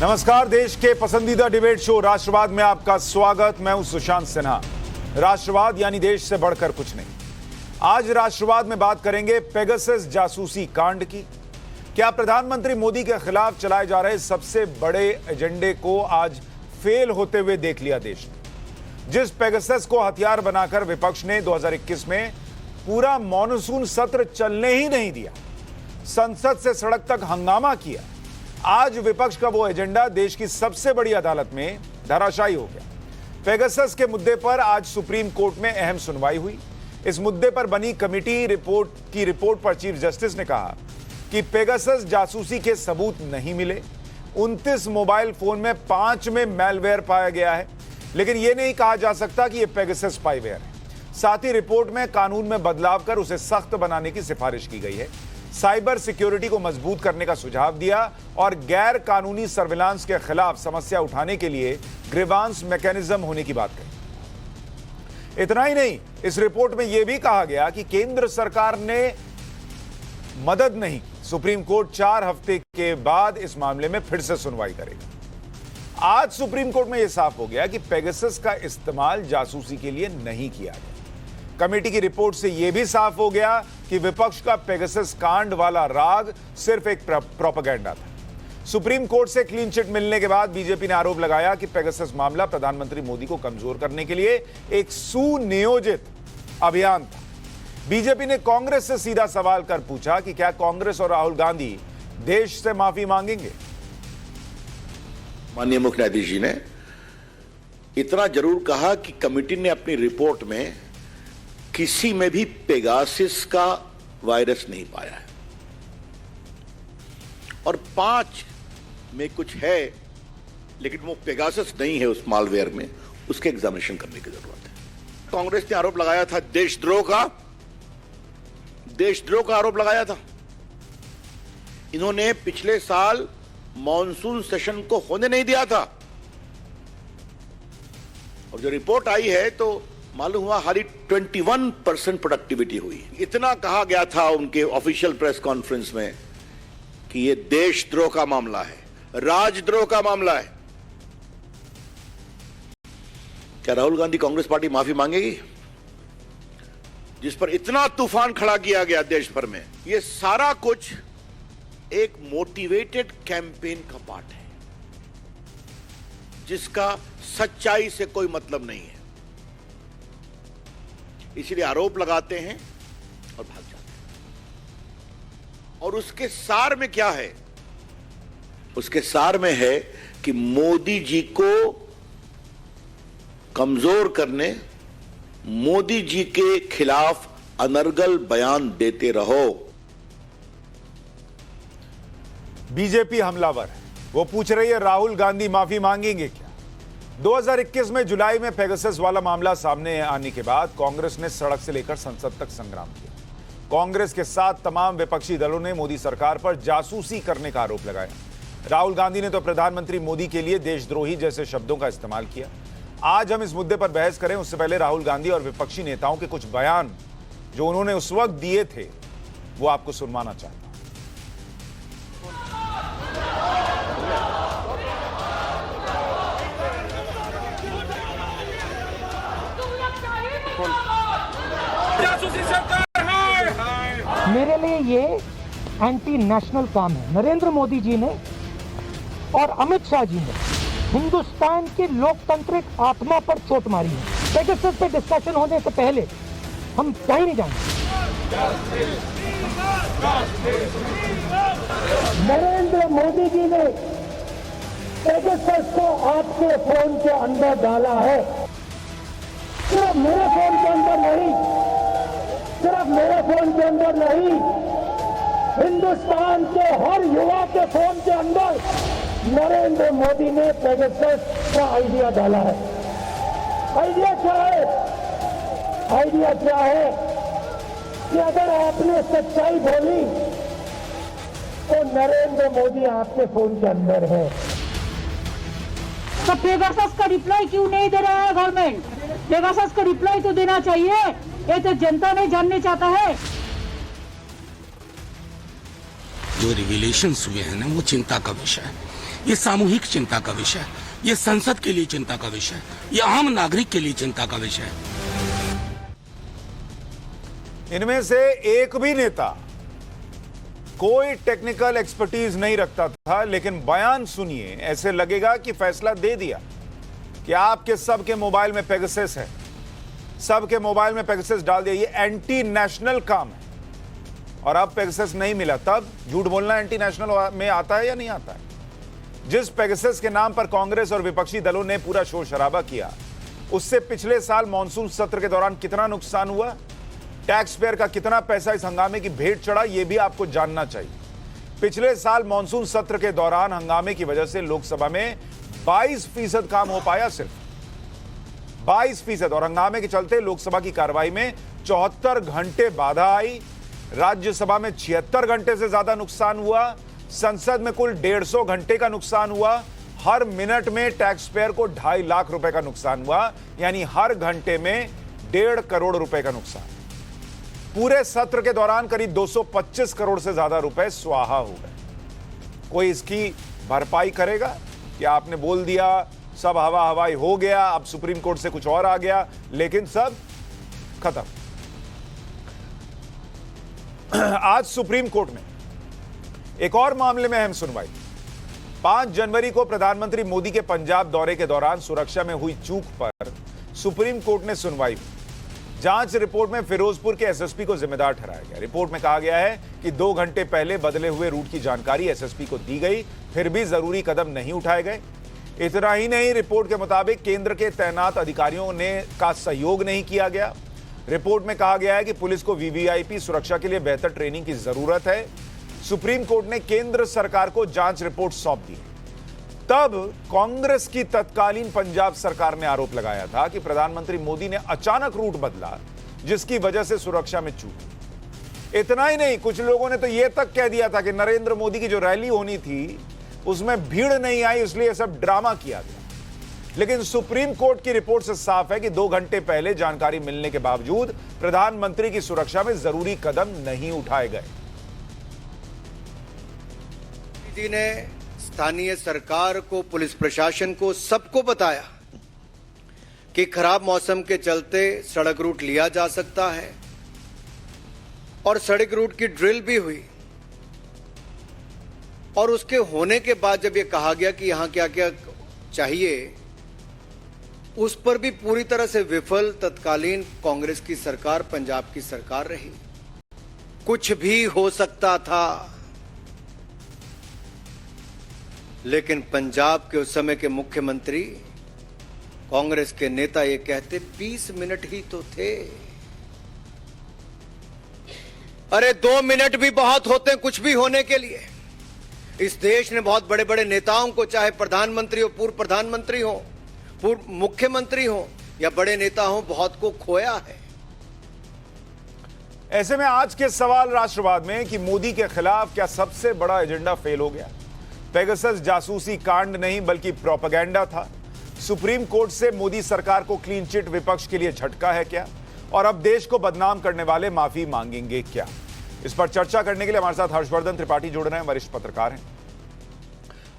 नमस्कार, देश के पसंदीदा डिबेट शो राष्ट्रवाद में आपका स्वागत। मैं हूं सुशांत सिन्हा। राष्ट्रवाद यानी देश से बढ़कर कुछ नहीं। आज राष्ट्रवाद में बात करेंगे पेगासस जासूसी कांड की। क्या प्रधानमंत्री मोदी के खिलाफ चलाए जा रहे सबसे बड़े एजेंडे को आज फेल होते हुए देख लिया देश ने। जिस पेगासस को हथियार बनाकर विपक्ष ने 2021 में पूरा मॉनसून सत्र चलने ही नहीं दिया, संसद से सड़क तक हंगामा किया, आज विपक्ष का वो एजेंडा देश की सबसे बड़ी अदालत में धराशायी हो गया। पेगासस के मुद्दे पर आज सुप्रीम कोर्ट में अहम सुनवाई हुई। इस मुद्दे पर बनी कमेटी रिपोर्ट पर चीफ जस्टिस ने कहा कि पेगासस जासूसी के सबूत नहीं मिले। 29 मोबाइल फोन में 5 में मैलवेयर पाया गया है, लेकिन यह नहीं कहा जा सकता कि यह पेगासस स्पाईवेयर है। साथ ही रिपोर्ट में कानून में बदलाव कर उसे सख्त बनाने की सिफारिश की गई है। साइबर सिक्योरिटी को मजबूत करने का सुझाव दिया और गैर कानूनी सर्विलांस के खिलाफ समस्या उठाने के लिए ग्रीवांस मैकेनिज्म होने की बात कही। इतना ही नहीं, इस रिपोर्ट में यह भी कहा गया कि केंद्र सरकार ने मदद नहीं की। सुप्रीम कोर्ट 4 हफ्ते के बाद इस मामले में फिर से सुनवाई करेगा। आज सुप्रीम कोर्ट में यह साफ हो गया कि पेगासस का इस्तेमाल जासूसी के लिए नहीं किया गया। कमेटी की रिपोर्ट से यह भी साफ हो गया कि विपक्ष का पेगासस कांड वाला राग सिर्फ एक प्रोपेगेंडा था। सुप्रीम कोर्ट से क्लीन चिट मिलने के बाद बीजेपी ने आरोप लगाया कि पेगासस मामला प्रधानमंत्री मोदी को कमजोर करने के लिए एक सुनियोजित अभियान था। बीजेपी ने कांग्रेस से सीधा सवाल कर पूछा कि क्या कांग्रेस और राहुल गांधी देश से माफी मांगेंगे। माननीय मुख्य न्यायाधीश जी ने इतना जरूर कहा कि कमेटी ने अपनी रिपोर्ट में किसी में भी पेगासस का वायरस नहीं पाया है और 5 में कुछ है, लेकिन वो पेगासस नहीं है उस मालवेयर में, उसके एग्जामिनेशन करने की जरूरत है। कांग्रेस ने आरोप लगाया था देशद्रोह का आरोप लगाया था। इन्होंने पिछले साल मॉनसून सेशन को होने नहीं दिया था और जो रिपोर्ट आई है तो मालूम हुआ हाली 21% प्रोडक्टिविटी हुई। इतना कहा गया था उनके ऑफिशियल प्रेस कॉन्फ्रेंस में कि यह देशद्रोह का मामला है, राजद्रोह का मामला है। क्या राहुल गांधी कांग्रेस पार्टी माफी मांगेगी, जिस पर इतना तूफान खड़ा किया गया देश भर में? यह सारा कुछ एक मोटिवेटेड कैंपेन का पार्ट है जिसका सच्चाई से कोई मतलब नहीं है। इसलिए आरोप लगाते हैं और भाग जाते हैं। और उसके सार में क्या है? उसके सार में है कि मोदी जी को कमजोर करने, मोदी जी के खिलाफ अनर्गल बयान देते रहो। बीजेपी हमलावर है। वो पूछ रही है राहुल गांधी माफी मांगेंगे क्या? 2021 में जुलाई में पेगासस वाला मामला सामने आने के बाद कांग्रेस ने सड़क से लेकर संसद तक संग्राम किया। कांग्रेस के साथ तमाम विपक्षी दलों ने मोदी सरकार पर जासूसी करने का आरोप लगाया। राहुल गांधी ने तो प्रधानमंत्री मोदी के लिए देशद्रोही जैसे शब्दों का इस्तेमाल किया। आज हम इस मुद्दे पर बहस करें उससे पहले राहुल गांधी और विपक्षी नेताओं के कुछ बयान जो उन्होंने उस वक्त दिए थे वो आपको सुनवाना चाहता हूं। मेरे लिए ये एंटी नेशनल काम है। नरेंद्र मोदी जी ने और अमित शाह जी ने हिंदुस्तान की लोकतांत्रिक आत्मा पर चोट मारी है। पेगासस पे डिस्कशन होने से पहले हम कहीं नहीं जाएंगे। नरेंद्र मोदी जी ने पेगासस को आपके फोन के अंदर डाला है। सिर्फ मेरे फोन के अंदर नहीं, सिर्फ मेरे फोन के अंदर नहीं, हिंदुस्तान के हर युवा के फोन के अंदर नरेंद्र मोदी ने पेगासस का आइडिया डाला है। आइडिया क्या है? आइडिया क्या है कि अगर आपने सच्चाई बोली तो नरेंद्र मोदी आपके फोन के अंदर है। तो पेगासस का रिप्लाई क्यों नहीं दे रहा है गवर्नमेंट? पेगासस का रिप्लाई तो देना चाहिए। ये तो जनता नहीं जानना चाहता है। जो रिविलेशंस हुए हैं ना, वो चिंता का विषय है। ये सामूहिक चिंता का विषय है, ये संसद के लिए चिंता का विषय है, ये आम नागरिक के लिए चिंता का विषय है। इनमें से एक भी नेता कोई टेक्निकल एक्सपर्टीज नहीं रखता था, लेकिन बयान सुनिए, ऐसे लगेगा कि फैसला दे दिया कि आपके सबके मोबाइल में पेगासस है, सबके मोबाइल में पेगासस डाल दिया। ये एंटी नेशनल काम है और अब पेगासस नहीं मिला। तब झूठ बोलना एंटी नेशनल में आता है या नहीं आता है? जिस पेगासस के नाम पर कांग्रेस और विपक्षी दलों ने पूरा शोर शराबा किया, उससे पिछले साल मॉनसून सत्र के दौरान कितना नुकसान हुआ, टैक्स पेयर का कितना पैसा इस हंगामे की भेंट चढ़ा, यह भी आपको जानना चाहिए। पिछले साल मॉनसून सत्र के दौरान हंगामे की वजह से लोकसभा में 22% काम हो पाया, सिर्फ 22%, और हंगामे के चलते लोकसभा की कार्रवाई में 74 घंटे बाधा आई। राज्यसभा में 76 घंटे से ज्यादा नुकसान हुआ। संसद में कुल 150 घंटे का नुकसान हुआ। हर मिनट में टैक्स पेयर को 2.5 लाख रुपए का नुकसान हुआ, यानी हर घंटे में 1.5 करोड़ रुपए का नुकसान। पूरे सत्र के दौरान करीब 225 करोड़ से ज्यादा रुपए स्वाहा हो गए। कोई इसकी भरपाई करेगा कि आपने बोल दिया, सब हवा हवाई हो गया, अब सुप्रीम कोर्ट से कुछ और आ गया, लेकिन सब खत्म। आज सुप्रीम कोर्ट में एक और मामले में अहम सुनवाई। 5 जनवरी को प्रधानमंत्री मोदी के पंजाब दौरे के दौरान सुरक्षा में हुई चूक पर सुप्रीम कोर्ट ने सुनवाई। जांच रिपोर्ट में फिरोजपुर के एसएसपी को जिम्मेदार ठहराया गया। रिपोर्ट में कहा गया है कि 2 घंटे पहले बदले हुए रूट की जानकारी एसएसपी को दी गई, फिर भी जरूरी कदम नहीं उठाए गए। इतना ही नहीं, रिपोर्ट के मुताबिक केंद्र के तैनात अधिकारियों ने का सहयोग नहीं किया गया। रिपोर्ट में कहा गया है कि पुलिस को वीवीआईपी सुरक्षा के लिए बेहतर ट्रेनिंग की जरूरत है। सुप्रीम कोर्ट ने केंद्र सरकार को जांच रिपोर्ट सौंप दी। तब कांग्रेस की तत्कालीन पंजाब सरकार ने आरोप लगाया था कि प्रधानमंत्री मोदी ने अचानक रूट बदला, जिसकी वजह से सुरक्षा में चूक। इतना ही नहीं, कुछ लोगों ने तो यह तक कह दिया था कि नरेंद्र मोदी की जो रैली होनी थी उसमें भीड़ नहीं आई, इसलिए सब ड्रामा किया गया। लेकिन सुप्रीम कोर्ट की रिपोर्ट से साफ है कि 2 घंटे पहले जानकारी मिलने के बावजूद प्रधानमंत्री की सुरक्षा में जरूरी कदम नहीं उठाए गए। जी ने स्थानीय सरकार को, पुलिस प्रशासन को, सबको बताया कि खराब मौसम के चलते सड़क रूट लिया जा सकता है और सड़क रूट की ड्रिल भी हुई। और उसके होने के बाद जब ये कहा गया कि यहां क्या क्या चाहिए, उस पर भी पूरी तरह से विफल तत्कालीन कांग्रेस की सरकार, पंजाब की सरकार रही। कुछ भी हो सकता था, लेकिन पंजाब के उस समय के मुख्यमंत्री, कांग्रेस के नेता ये कहते 20 मिनट ही तो थे। अरे 2 मिनट भी बहुत होते हैं कुछ भी होने के लिए। इस देश ने बहुत बड़े बड़े नेताओं को, चाहे प्रधानमंत्री हो, पूर्व प्रधानमंत्री हो, पूर्व मुख्यमंत्री हो या बड़े नेता हो, बहुत को खोया है। ऐसे में आज के सवाल राष्ट्रवाद में कि मोदी के खिलाफ क्या सबसे बड़ा एजेंडा फेल हो गया? पेगासस जासूसी कांड नहीं बल्कि प्रोपेगेंडा था। सुप्रीम कोर्ट से मोदी सरकार को क्लीन चिट विपक्ष के लिए झटका है क्या? और अब देश को बदनाम करने वाले माफी मांगेंगे क्या? इस पर चर्चा करने के लिए हमारे साथ हर्षवर्धन त्रिपाठी जुड़ रहे हैं, वरिष्ठ पत्रकार हैं।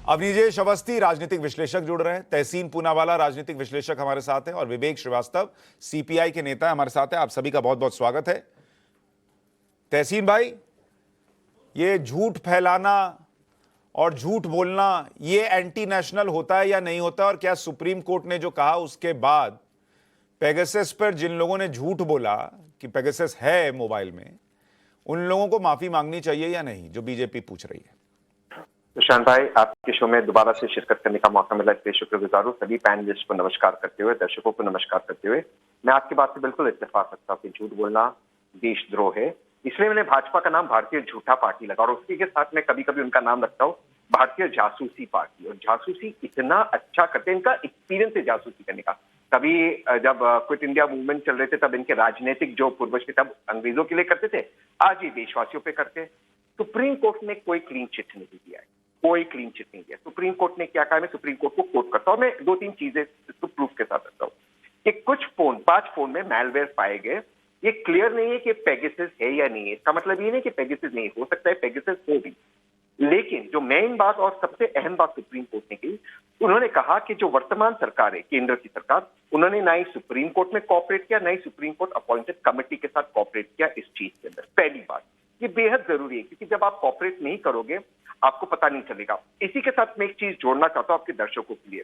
अवनीजेश अवस्थी राजनीतिक विश्लेषक जुड़ रहे हैं। तहसीन पूनावाला राजनीतिक विश्लेषक हमारे साथ हैं और विवेक श्रीवास्तव सीपीआई के नेता हमारे साथ हैं। आप सभी का बहुत बहुत स्वागत है। तहसीन भाई, ये झूठ फैलाना और झूठ बोलना ये एंटी नेशनल होता है या नहीं होता? और क्या सुप्रीम कोर्ट ने जो कहा उसके बाद पेगासस पर जिन लोगों ने झूठ बोला कि पेगासस है मोबाइल में, उन लोगों को माफी मांगनी चाहिए या नहीं, जो बीजेपी पूछ रही है? सुशांत भाई, आपके शो में दोबारा से शिरकत करने का मौका मिला, इसलिए शुक्रगुजार हूं। सभी पैनलिस्ट को नमस्कार करते हुए, दर्शकों को नमस्कार करते हुए, मैं आपकी बात से बिल्कुल इत्तेफाक रखता हूं कि झूठ बोलना देशद्रोह है। इसलिए मैंने भाजपा का नाम भारतीय झूठा पार्टी लगा और उसी के साथ में कभी कभी उनका नाम रखता हूं भारतीय जासूसी पार्टी। और जासूसी इतना अच्छा करते हैं, इनका एक्सपीरियंस है जासूसी करने का। कभी जब क्विट इंडिया मूवमेंट चल रहे थे तब इनके राजनीतिक जो पूर्वज थे तब अंग्रेजों के लिए करते थे, आज ये देशवासियों पे करते हैं। सुप्रीम कोर्ट ने कोई क्लीन चिट नहीं दिया है, कोई क्लीन चिट नहीं दिया। सुप्रीम कोर्ट ने क्या कहा, मैं सुप्रीम कोर्ट को कोट करता हूं। मैं 2-3 चीजें इसको प्रूफ के साथ रखता हूं कि कुछ फोन, 5 फोन में मैलवेयर पाए गए। ये क्लियर नहीं है कि पेगासस है या नहीं है। इसका मतलब ये नहीं कि पेगासस नहीं हो सकता है, पेगासस हो भी, लेकिन जो मेन बात और सबसे अहम बात सुप्रीम कोर्ट ने की, उन्होंने कहा कि जो वर्तमान सरकार है, केंद्र की सरकार, उन्होंने ना ही सुप्रीम कोर्ट में कोऑपरेट किया, ना ही सुप्रीम कोर्ट अपॉइंटेड कमेटी के साथ कोऑपरेट किया इस चीज के अंदर। पहली बात, ये बेहद जरूरी है, क्योंकि जब आप कोऑपरेट नहीं करोगे आपको पता नहीं चलेगा। इसी के साथ मैं एक चीज जोड़ना चाहता हूं आपके दर्शकों के लिए।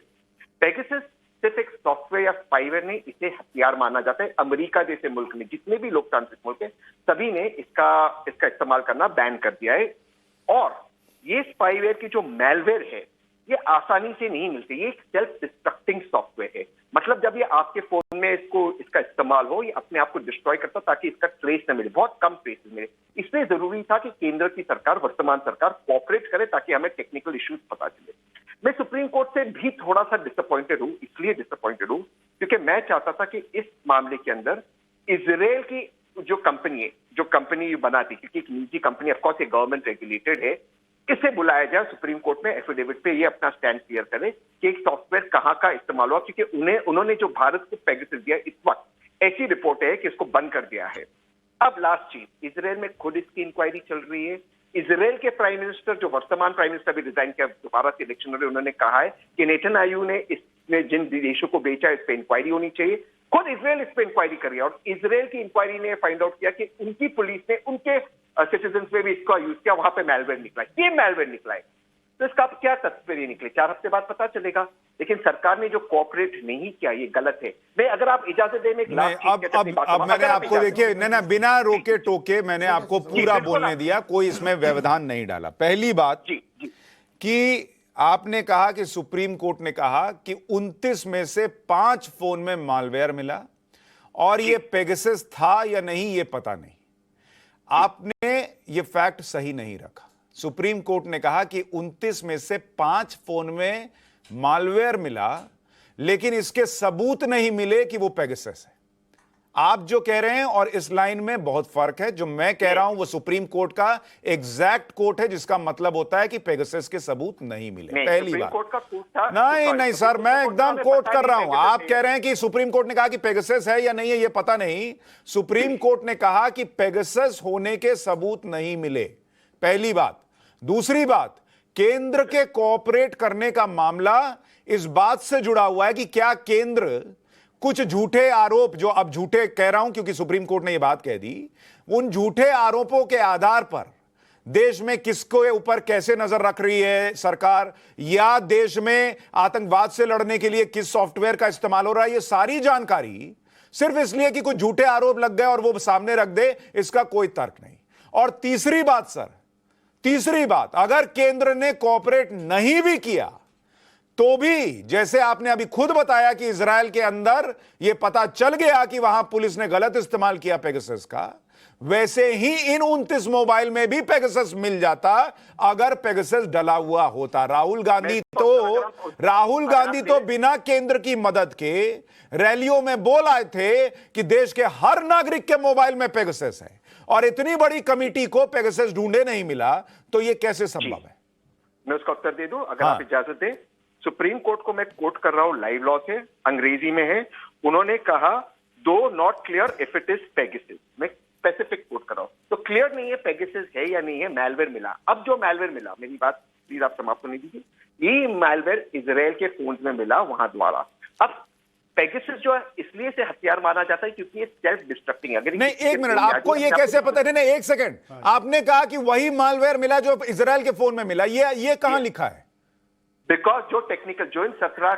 पेगासस सिर्फ एक सॉफ्टवेयर या स्पाईवेयर नहीं, इसे हथियार माना जाता है। अमेरिका जैसे मुल्क में, जितने भी लोकतांत्रिक मुल्क हैं, सभी ने इसका इस्तेमाल करना बैन कर दिया है। और ये स्पाईवेयर की जो मैलवेयर है, ये आसानी से नहीं मिलती। ये एक सेल्फ डिस्ट्रक्टिंग सॉफ्टवेयर है। मतलब जब ये आपके फोन में इसका इस्तेमाल हो, ये अपने आप को डिस्ट्रॉय करता ताकि इसका ट्रेस न मिले, बहुत कम ट्रेसेस मिले। इसलिए जरूरी था कि केंद्र की सरकार, वर्तमान सरकार कोऑपरेट करे ताकि हमें टेक्निकल इश्यूज पता चले। मैं सुप्रीम कोर्ट से भी थोड़ा सा डिसअपॉइंटेड हूं, इसलिए डिसअपॉइंटेड हूं क्योंकि मैं चाहता था कि इस मामले के अंदर इजराइल की जो कंपनी बनाती, क्योंकि एक निजी कंपनी, ऑफकोर्स ये गवर्नमेंट रेगुलेटेड है, इसे बुलाया जाए सुप्रीम कोर्ट में, एफिडेविट पे ये अपना स्टैंड क्लियर करे कि एक सॉफ्टवेयर कहां का इस्तेमाल हुआ, क्योंकि उन्होंने जो भारत को पेगासस दिया, इस वक्त ऐसी रिपोर्ट है कि इसको बंद कर दिया है। अब लास्ट चीज, इजराइल में खुद इसकी इंक्वायरी चल रही है। इजराइल के प्राइम मिनिस्टर, जो वर्तमान प्राइम मिनिस्टर भी रिजाइन किया, दोबारा से इलेक्शन हो रहे, उन्होंने कहा है कि नेतन्याहू ने इसमें जिन देशों को बेचा इस पर इंक्वायरी होनी चाहिए। खुद इजराइल इस पर इंक्वायरी कर रही है और इजराइल की इंक्वायरी ने फाइंड आउट किया कि उनकी पुलिस ने उनके सिटीजन में भी इसका यूज किया, वहां पे मैलवेयर निकला, ये मैलवेयर निकला है। तो इसका अब क्या तात्पर्य निकले, 4 हफ्ते बाद पता चलेगा। लेकिन सरकार ने जो कोऑपरेट नहीं किया, ये गलत है। मैं, अगर आप इजाजत दें, अब मैंने आपको, देखिए, ना बिना रोके टोके मैंने आपको पूरा बोलने दिया, कोई इसमें व्यवधान नहीं डाला। पहली बात कि आपने कहा कि सुप्रीम कोर्ट ने कहा कि 29 में से 5 फोन में मालवेयर मिला और ये पेगासस था या नहीं ये पता नहीं। आपने ये फैक्ट सही नहीं रखा। सुप्रीम कोर्ट ने कहा कि 29 में से 5 फोन में मालवेयर मिला, लेकिन इसके सबूत नहीं मिले कि वो पेगासस है। आप जो कह रहे हैं और इस लाइन में बहुत फर्क है। जो मैं कह रहा हूं वो सुप्रीम कोर्ट का एग्जैक्ट कोर्ट है, जिसका मतलब होता है कि पेगासस के सबूत नहीं मिले। पहली बात, नहीं सर, मैं एकदम कोर्ट कर रहा हूं। आप कह रहे हैं कि सुप्रीम कोर्ट ने कहा कि पेगासस है या नहीं है ये पता नहीं। सुप्रीम कोर्ट ने कहा कि पेगासस होने के सबूत नहीं मिले, पहली बात। दूसरी बात, केंद्र के कोऑपरेट करने का मामला इस बात से जुड़ा हुआ है कि क्या केंद्र कुछ झूठे आरोप, जो अब झूठे कह रहा हूं क्योंकि सुप्रीम कोर्ट ने यह बात कह दी, उन झूठे आरोपों के आधार पर देश में किसको ऊपर कैसे नजर रख रही है सरकार, या देश में आतंकवाद से लड़ने के लिए किस सॉफ्टवेयर का इस्तेमाल हो रहा है, ये सारी जानकारी सिर्फ इसलिए कि कुछ झूठे आरोप लग गए और वो सामने रख दे, इसका कोई तर्क नहीं। और तीसरी बात सर, तीसरी बात, अगर केंद्र ने कोऑपरेट नहीं भी किया तो भी, जैसे आपने अभी खुद बताया कि इजराइल के अंदर यह पता चल गया कि वहां पुलिस ने गलत इस्तेमाल किया पेगासस का, वैसे ही इन 29 मोबाइल में भी पेगासस मिल जाता अगर पेगासस डला हुआ होता। राहुल गांधी तो बिना केंद्र की मदद के रैलियों में बोल आए थे कि देश के हर नागरिक के मोबाइल में पेगासस है, और इतनी बड़ी कमेटी को पेगासस ढूंढे नहीं मिला, तो यह कैसे संभव है? मैं उसका उत्तर दे दूं, अगर आप इजाजत दें। सुप्रीम कोर्ट को मैं कोट कर रहा हूं, लाइव लॉ से, अंग्रेजी में है। उन्होंने कहा, दो not clear if it is Pegasus. मैं स्पेसिफिक कोट कर रहा हूं, तो क्लियर नहीं है पेगासस है या नहीं है, मैलवेयर मिला। अब जो मैलवेयर मिला, मेरी बात प्लीज आप समाप्त होने दीजिए, ये मैलवेयर इजराइल के फोन में मिला वहां द्वारा। अब पेगासस जो है इसलिए से हथियार माना जाता है क्योंकि ये सेल्फ डिस्ट्रक्टिंग। अगर नहीं, एक मिनट, आपको ये कैसे पता? नहीं, एक सेकंड, आपने कहा कि वही मालवेयर मिला जो इजराइल के फोन में मिला, ये कहां लिखा है? बिकॉज जो टेक्निकल, जो इन 17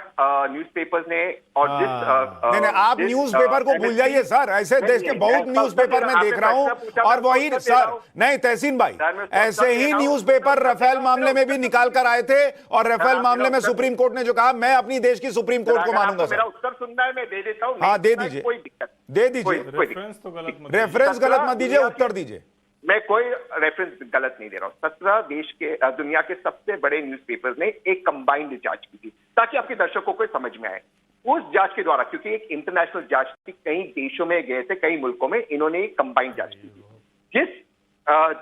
न्यूज़पेपर्स ने और नहीं, आप न्यूज़पेपर को भूल जाइए सर, ऐसे देश के बहुत न्यूज़पेपर में देख रहा हूं, और वही सर, नहीं तहसीन भाई, ऐसे ही न्यूज़पेपर राफेल मामले में भी निकाल कर आए थे, और राफेल मामले में सुप्रीम कोर्ट ने जो कहा, मैं अपनी देश की सुप्रीम कोर्ट को मानूंगा। मेरा उत्तर सुनना है, मैं दे देता हूं। हाँ, दे दीजिए, कोई दिक्कत, दे दीजिए, रेफरेंस गलत मत दीजिए, उत्तर दीजिए। मैं कोई रेफरेंस गलत नहीं दे रहा हूं। 17 देश के, दुनिया के सबसे बड़े न्यूज़पेपर्स ने एक कंबाइंड जांच की थी ताकि आपके दर्शकों को समझ में आए। उस जांच के द्वारा, क्योंकि एक इंटरनेशनल जांच थी, कई देशों में गए थे, कई मुल्कों में, इन्होंने एक कंबाइंड जांच की थी।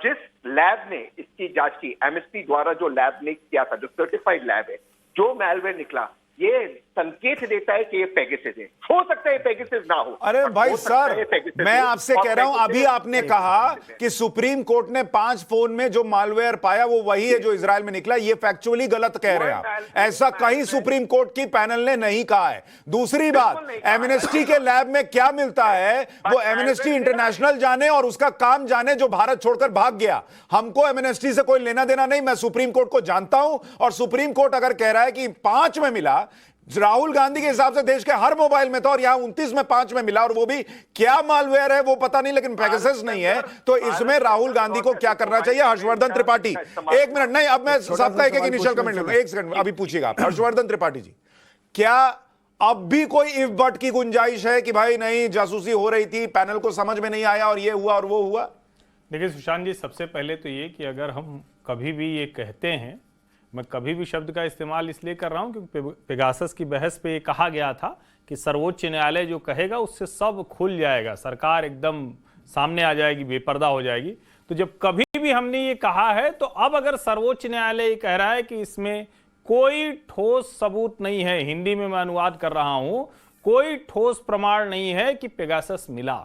जिस लैब ने इसकी जांच की, एमएसपी द्वारा जो लैब ने किया था, जो सर्टिफाइड लैब है, जो मैलवेयर निकला, ये संकेत देता है कि ये पेगासस है। हो सकता है पेगासस ना हो। अरे पर भाई हो सकता है सर, पेगासस मैं हो। आपसे और कह रहा हूं, पेगासस अभी आपने कहा कि सुप्रीम कोर्ट ने 5 फोन में जो मालवेयर पाया वो वही है जो इजराइल में निकला। ये फैक्चुअली गलत कह रहे हैं आप। ऐसा कहीं सुप्रीम कोर्ट की पैनल ने नहीं कहा है। दूसरी बात, एमनेस्टी के लैब में क्या मिलता है वो एमनेस्टी इंटरनेशनल जाने और उसका काम जाने, जो भारत छोड़कर भाग गया। हमको एमनेस्टी से कोई लेना देना नहीं। मैं सुप्रीम कोर्ट को जानता हूं, और सुप्रीम कोर्ट अगर कह रहा है कि 5 में मिला, राहुल गांधी के हिसाब से देश के हर मोबाइल में था, और यहां 29 में 5 में मिला, और वो भी क्या मालवेयर है वो पता नहीं, लेकिन पेगासस नहीं है। तो इसमें राहुल गांधी को क्या करना चाहिए? हर्षवर्धन त्रिपाठी, 1 मिनट नहीं, अब मैं सबका एक इनिशियल कमेंट लूंगा। 1 सेकंड अभी पूछिएगा आप। हर्षवर्धन त्रिपाठी जी, क्या अब भी कोई इफ बट की गुंजाइश है कि भाई नहीं, जासूसी हो रही थी, पैनल को समझ में नहीं आया और ये हुआ और वो हुआ? देखिए सुशांत जी, सबसे पहले तो ये कि अगर हम कभी भी ये कहते हैं, मैं कभी भी शब्द का इस्तेमाल इसलिए कर रहा हूं क्योंकि पेगासस की बहस पे ये कहा गया था कि सर्वोच्च न्यायालय जो कहेगा उससे सब खुल जाएगा, सरकार एकदम सामने आ जाएगी, बेपर्दा हो जाएगी। तो जब कभी भी हमने ये कहा है, तो अब अगर सर्वोच्च न्यायालय ये कह रहा है कि इसमें कोई ठोस सबूत नहीं है, हिंदी में मैं अनुवाद कर रहा हूं, कोई ठोस प्रमाण नहीं है कि पेगासस मिला।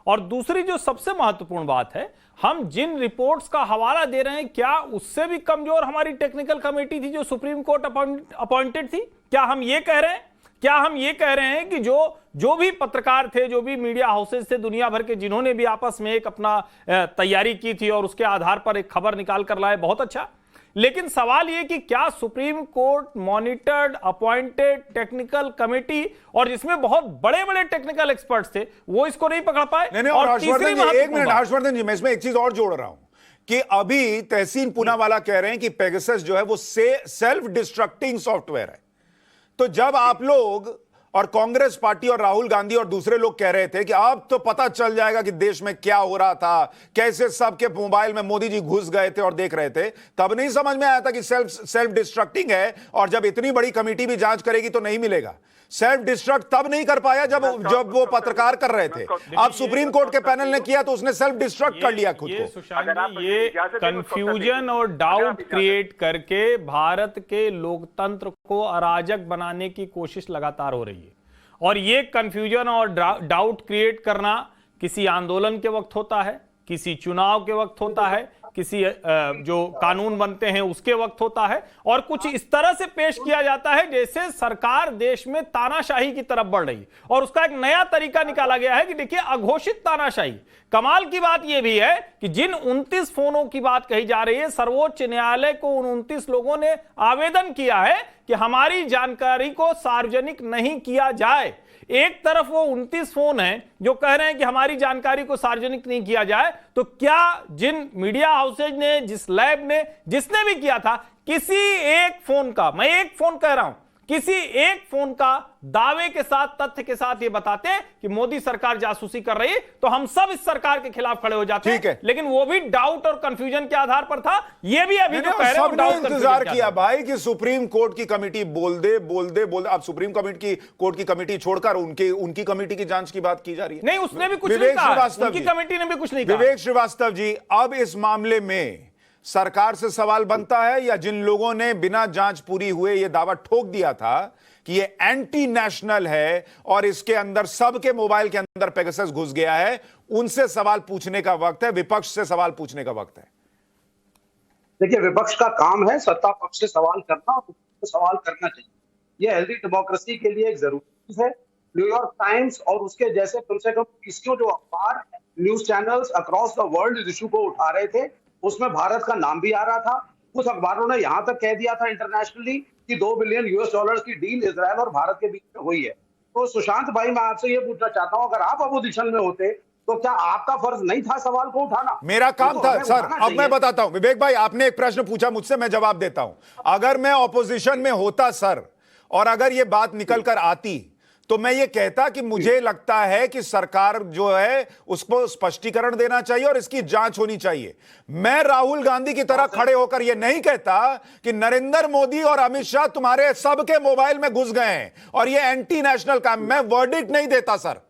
और दूसरी जो सबसे महत्वपूर्ण बात है, हम जिन रिपोर्ट्स का हवाला दे रहे हैं, क्या उससे भी कमजोर हमारी टेक्निकल कमेटी थी जो सुप्रीम कोर्ट अपॉइंटेड थी? क्या हम ये कह रहे हैं? क्या हम ये कह रहे हैं कि जो भी पत्रकार थे, जो भी मीडिया हाउसेज थे दुनिया भर के, जिन्होंने भी आपस में एक अपना तैयारी की थी और उसके आधार पर एक खबर निकाल कर लाए, बहुत अच्छा। लेकिन सवाल यह कि क्या supreme court monitored appointed technical committee, और जिसमें बहुत बड़े बड़े टेक्निकल एक्सपर्ट्स थे, वो इसको नहीं पकड़ पाए? नहीं, और हर्षवर्धन जी, 1 मिनट हर्षवर्धन जी, मैं इसमें एक चीज और जोड़ रहा हूं कि अभी तहसीन पूनावाला कह रहे हैं कि पेगासस जो है वो सेल्फ डिस्ट्रक्टिंग सॉफ्टवेयर है। तो जब आप लोग और कांग्रेस पार्टी और राहुल गांधी और दूसरे लोग कह रहे थे कि अब तो पता चल जाएगा कि देश में क्या हो रहा था, कैसे सबके मोबाइल में मोदी जी घुस गए थे और देख रहे थे, तब नहीं समझ में आया था कि सेल्फ डिस्ट्रक्टिंग है, और जब इतनी बड़ी कमेटी भी जांच करेगी तो नहीं मिलेगा। सेल्फ डिस्ट्रक्ट तब नहीं कर पाया जब वो पत्रकार कर रहे थे। अब सुप्रीम कोर्ट के पैनल ने किया तो उसने सेल्फ डिस्ट्रक्ट कर लिया खुद को। सुशांत जी, ये कंफ्यूजन और डाउट क्रिएट करके भारत के लोकतंत्र को अराजक बनाने की कोशिश लगातार हो रही है। और ये कंफ्यूजन और डाउट क्रिएट करना किसी आंदोलन के वक्त होता है, किसी चुनाव के वक्त होता है, किसी जो कानून बनते हैं उसके वक्त होता है, और कुछ इस तरह से पेश किया जाता है जैसे सरकार देश में तानाशाही की तरफ बढ़ रही, और उसका एक नया तरीका निकाला गया है कि देखिए, अघोषित तानाशाही। कमाल की बात यह भी है कि जिन 29 फोनों की बात कही जा रही है, सर्वोच्च न्यायालय को उन 29 लोगों ने आवेदन किया है कि हमारी जानकारी को सार्वजनिक नहीं किया जाए। एक तरफ वो 29 फोन हैं जो कह रहे हैं कि हमारी जानकारी को सार्वजनिक नहीं किया जाए, तो क्या जिन मीडिया हाउसेज ने, जिस लैब ने, जिसने भी किया था, किसी एक फोन का, मैं एक फोन कह रहा हूं, किसी एक फोन का दावे के साथ, तथ्य के साथ ये बताते कि मोदी सरकार जासूसी कर रही है, तो हम सब इस सरकार के खिलाफ खड़े हो जाते हैं। लेकिन वो भी डाउट और कंफ्यूजन के आधार पर था। ये भी अभी जो कह रहे हैं, डाउट इंतजार किया भाई कि सुप्रीम कोर्ट की कमेटी बोल दे। अब सुप्रीम कोर्ट की कमेटी छोड़कर उनकी कमेटी की जांच की बात की जा रही है। नहीं, उसने भी कुछ नहीं कहा, उनकी कमेटी ने भी कुछ नहीं कहा। विवेक श्रीवास्तव जी, अब इस मामले में सरकार से सवाल बनता है, या जिन लोगों ने बिना जांच पूरी हुए यह दावा ठोक दिया था कि ये एंटी नेशनल है और इसके अंदर, सबके मोबाइल के अंदर पेगासस घुस गया है, उनसे सवाल पूछने का वक्त है, विपक्ष से सवाल पूछने का वक्त है? देखिए, विपक्ष का काम है सत्ता पक्ष से सवाल करना, और तो सवाल करना चाहिए। यह हेल्दी डेमोक्रेसी के लिए एक जरूरी चीज है। न्यूयॉर्क टाइम्स और उसके जैसे कम से कम 20 जो अखबार, news channels across the world इस इशू को उठा रहे थे, उसमें भारत का नाम भी आ रहा था। कुछ अखबारों ने यहां तक कह दिया था इंटरनेशनली कि $2 बिलियन की डील इजराइल और भारत के बीच में हुई है। तो सुशांत भाई, मैं आपसे ये पूछना चाहता हूं, अगर आप अपोजिशन में होते तो क्या आपका फर्ज नहीं था सवाल को उठाना? मेरा काम था सर। अब मैं बताता हूं, विवेक भाई, आपने एक प्रश्न पूछा मुझसे, मैं जवाब देता हूं। अगर मैं ऑपोजिशन में होता सर, और अगर ये बात निकल कर आती, तो मैं ये कहता कि मुझे लगता है कि सरकार जो है उसको स्पष्टीकरण देना चाहिए और इसकी जांच होनी चाहिए। मैं राहुल गांधी की तरह खड़े होकर यह नहीं कहता कि नरेंद्र मोदी और अमित शाह तुम्हारे सबके मोबाइल में घुस गए हैं और ये एंटी नेशनल काम। मैं वर्डिक्ट नहीं देता सर।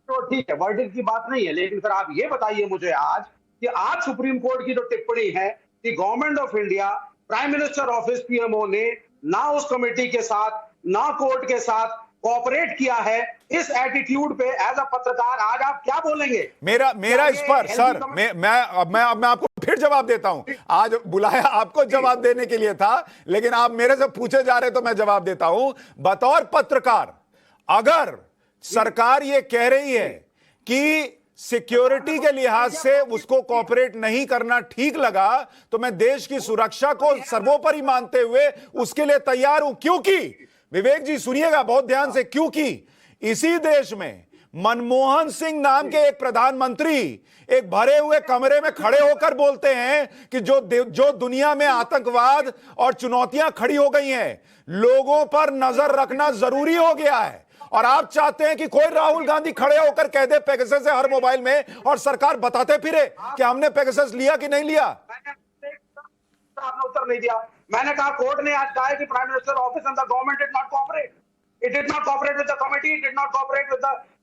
तो ठीक है, वर्डिक्ट की बात नहीं है, लेकिन फिर आप ये बताइए मुझे आज कि आज सुप्रीम कोर्ट की जो टिप्पणी है कि government of India, prime minister office, PMO ने ना उस कमेटी के साथ ना कोर्ट के साथ कोऑपरेट किया है, इस एटीट्यूड पे एज अ पत्रकार आज आप क्या बोलेंगे? मेरा इस पर सर मैं आपको फिर जवाब देता हूं। आज बुलाया आपको जवाब देने के लिए था, लेकिन आप मेरे से पूछे जा रहे तो मैं जवाब देता हूं। बतौर पत्रकार, अगर सरकार ये कह रही है कि सिक्योरिटी के लिहाज से उसको कोऑपरेट नहीं करना ठीक लगा, तो मैं देश की सुरक्षा को सर्वोपरि मानते हुए उसके लिए तैयार हूं। क्योंकि विवेक जी सुनिएगा बहुत ध्यान से, क्योंकि इसी देश में मनमोहन सिंह नाम के एक प्रधानमंत्री एक भरे हुए कमरे में खड़े होकर बोलते हैं कि जो दुनिया में आतंकवाद और चुनौतियां खड़ी हो गई हैं, लोगों पर नजर रखना जरूरी हो गया है। और आप चाहते हैं कि कोई राहुल गांधी खड़े होकर कह दे पेगासस है हर मोबाइल में, और सरकार बताते फिरे कि हमने पेगासस लिया कि नहीं लिया। आपने उत्तर नहीं दिया। मैंने कहा कोर्ट ने आज कहा है कि prime minister office and the government did not cooperate, it did not cooperate with the committee, it did not cooperate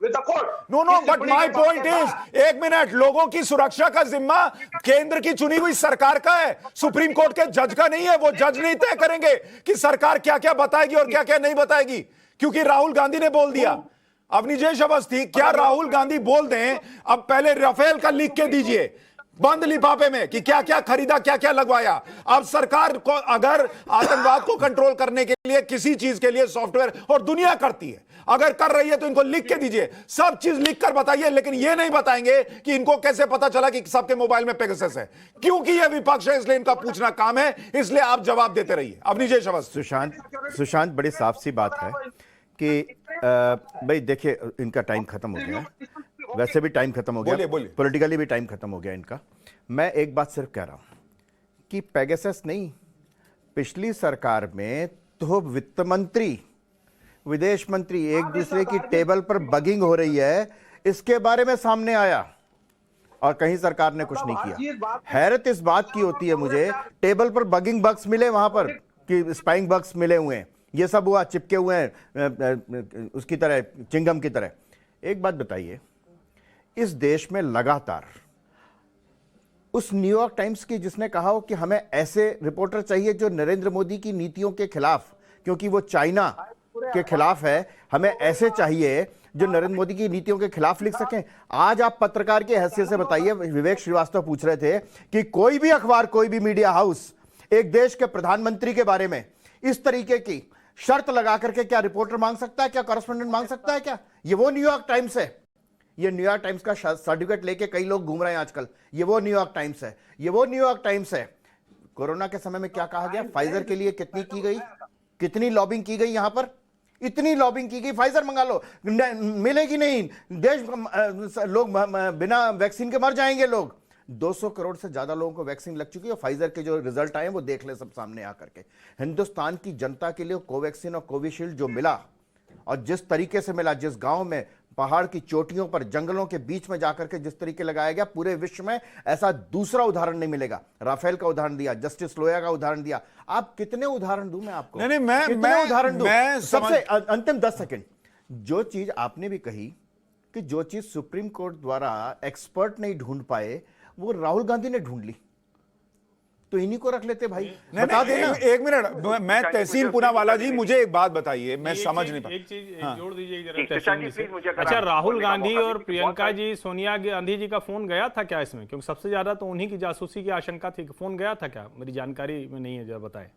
with the court. No but my point is, एक मिनट, लोगों की सुरक्षा का जिम्मा केंद्र की चुनी हुई सरकार का है, सुप्रीम कोर्ट के जज का नहीं है। वो जज नहीं तय करेंगे कि सरकार क्या क्या बताएगी और क्या क्या नहीं बताएगी, क्योंकि राहुल गांधी ने बोल दिया। अब निजेश अवस्थी, क्या राहुल गांधी बोल दें अब पहले राफेल का लिख के दीजिए बंद लिफाफे में कि क्या क्या खरीदा क्या क्या लगवाया। अब सरकार को अगर आतंकवाद को कंट्रोल करने के लिए किसी चीज के लिए सॉफ्टवेयर, और दुनिया करती है, अगर कर रही है तो इनको लिख के दीजिए, सब चीज लिख कर बताइए, लेकिन ये नहीं बताएंगे कि इनको कैसे पता चला कि सबके मोबाइल में पेगासस है। क्योंकि यह विपक्ष है, इसलिए इनका पूछना काम है, इसलिए आप जवाब देते रहिए। अब निजेश अवस्थी। सुशांत बड़ी साफ सी बात है कि भाई देखिए इनका टाइम खत्म हो गया, वैसे भी टाइम खत्म हो गया, पॉलिटिकली भी टाइम खत्म हो गया इनका। मैं एक बात सिर्फ कह रहा हूं कि पेगासस नहीं, पिछली सरकार में तो वित्त मंत्री, विदेश मंत्री एक दूसरे की टेबल पर बगिंग हो रही है, इसके बारे में सामने आया और कहीं सरकार ने कुछ नहीं किया। हैरत इस बात की होती है मुझे, टेबल पर बगिंग बक्स मिले वहां पर कि स्पाइंग बक्स मिले हुए हैं, ये सब हुआ, चिपके हुए हैं उसकी तरह, चिंगम की तरह। एक बात बताइए, इस देश में लगातार उस न्यूयॉर्क टाइम्स की जिसने कहा हो कि हमें ऐसे रिपोर्टर चाहिए जो नरेंद्र मोदी की नीतियों के खिलाफ, क्योंकि वो चाइना के खिलाफ है, हमें ऐसे चाहिए जो नरेंद्र मोदी की नीतियों के खिलाफ लिख सकें। आज आप पत्रकार की हैसियत से बताइए, विवेक श्रीवास्तव पूछ रहे थे कि कोई भी अखबार, कोई भी मीडिया हाउस एक देश के प्रधानमंत्री के बारे में इस तरीके की शर्त लगा करके क्या रिपोर्टर मांग सकता है, क्या कॉरेस्पोंडेंट मांग सकता है क्या? ये वो न्यूयॉर्क टाइम्स है, ये न्यूयॉर्क टाइम्स का सर्टिफिकेट लेके कई लोग घूम रहे हैं आजकल। ये वो न्यूयॉर्क टाइम्स है, ये वो न्यूयॉर्क टाइम्स है। कोरोना के समय में क्या कहा गया, फाइजर के लिए कितनी की गई, कितनी लॉबिंग की गई, यहां पर इतनी लॉबिंग की गई, फाइजर मंगा लो, मिलेगी नहीं, देश लोग बिना वैक्सीन के मर जाएंगे लोग। 200 करोड़ से ज्यादा लोगों को वैक्सीन लग चुकी है, फाइजर के जो रिजल्ट आए वो देख ले सब सामने आकर के। हिंदुस्तान की जनता के लिए कोवैक्सीन और कोविशील्ड जो मिला, और जिस तरीके से मिला, जिस गांव में पहाड़ की चोटियों पर जंगलों के बीच में जाकर के जिस तरीके लगाया गया, पूरे विश्व में ऐसा दूसरा उदाहरण नहीं मिलेगा। राफेल का उदाहरण दिया, जस्टिस लोया का उदाहरण दिया, आप कितने उदाहरण दूं मैं आपको? नहीं मैं उदाहरण दूं? सबसे अंतिम 10 सेकंड, जो चीज आपने भी कही कि जो चीज सुप्रीम कोर्ट द्वारा एक्सपर्ट नहीं ढूंढ पाए वो राहुल गांधी ने ढूंढ ली, तो इन्हीं को रख लेते भाई। बता देना। एक मिनट, मैं तहसील पूनावाला जी, मुझे एक बात बताइए, मैं समझ नहीं पा। एक चीज जोड़ दीजिए जरा। अच्छा, राहुल गांधी और प्रियंका जी, सोनिया गांधी जी का फोन गया था क्या इसमें? क्योंकि सबसे ज्यादा तो उन्हीं की जासूसी की आशंका थी, फोन गया था क्या? मेरी जानकारी में नहीं है, जरा बताएं।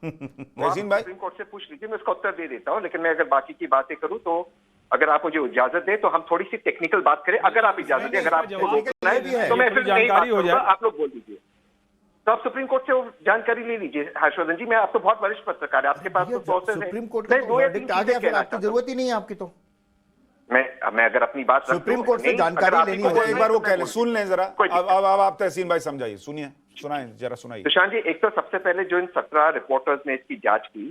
तहसीन भाई, सुप्रीम कोर्ट से पूछ लीजिए, मैं उसका उत्तर दे देता हूँ। लेकिन मैं अगर बाकी की बातें करूँ तो अगर आप मुझे इजाजत दें तो हम थोड़ी सी टेक्निकल बात करें, अगर आप इजाजत दें। अगर आप तो मैं फिर जानकारी हो जाए, आप लोग बोल दीजिए। तो आप सुप्रीम कोर्ट से वो जानकारी ले लीजिए। हर्षवर्धन जी, मैं आप तो बहुत वरिष्ठ पत्रकार है, आपके पास तो सोर्सेज हैं। सुप्रीम कोर्ट का आपकी जरूरत ही नहीं है आपकी। तो मैं अगर अपनी बात सुप्रीम कोर्ट से जानकारी लेनी हो, एक बार वो कह लें, सुन लें जरा। अब आप तहसीन भाई समझाइए, सुनिए, सुनाएं जरा, सुनाइए। सुशांत जी, एक तो सबसे पहले जो इन 17 रिपोर्टर्स ने इसकी जांच की,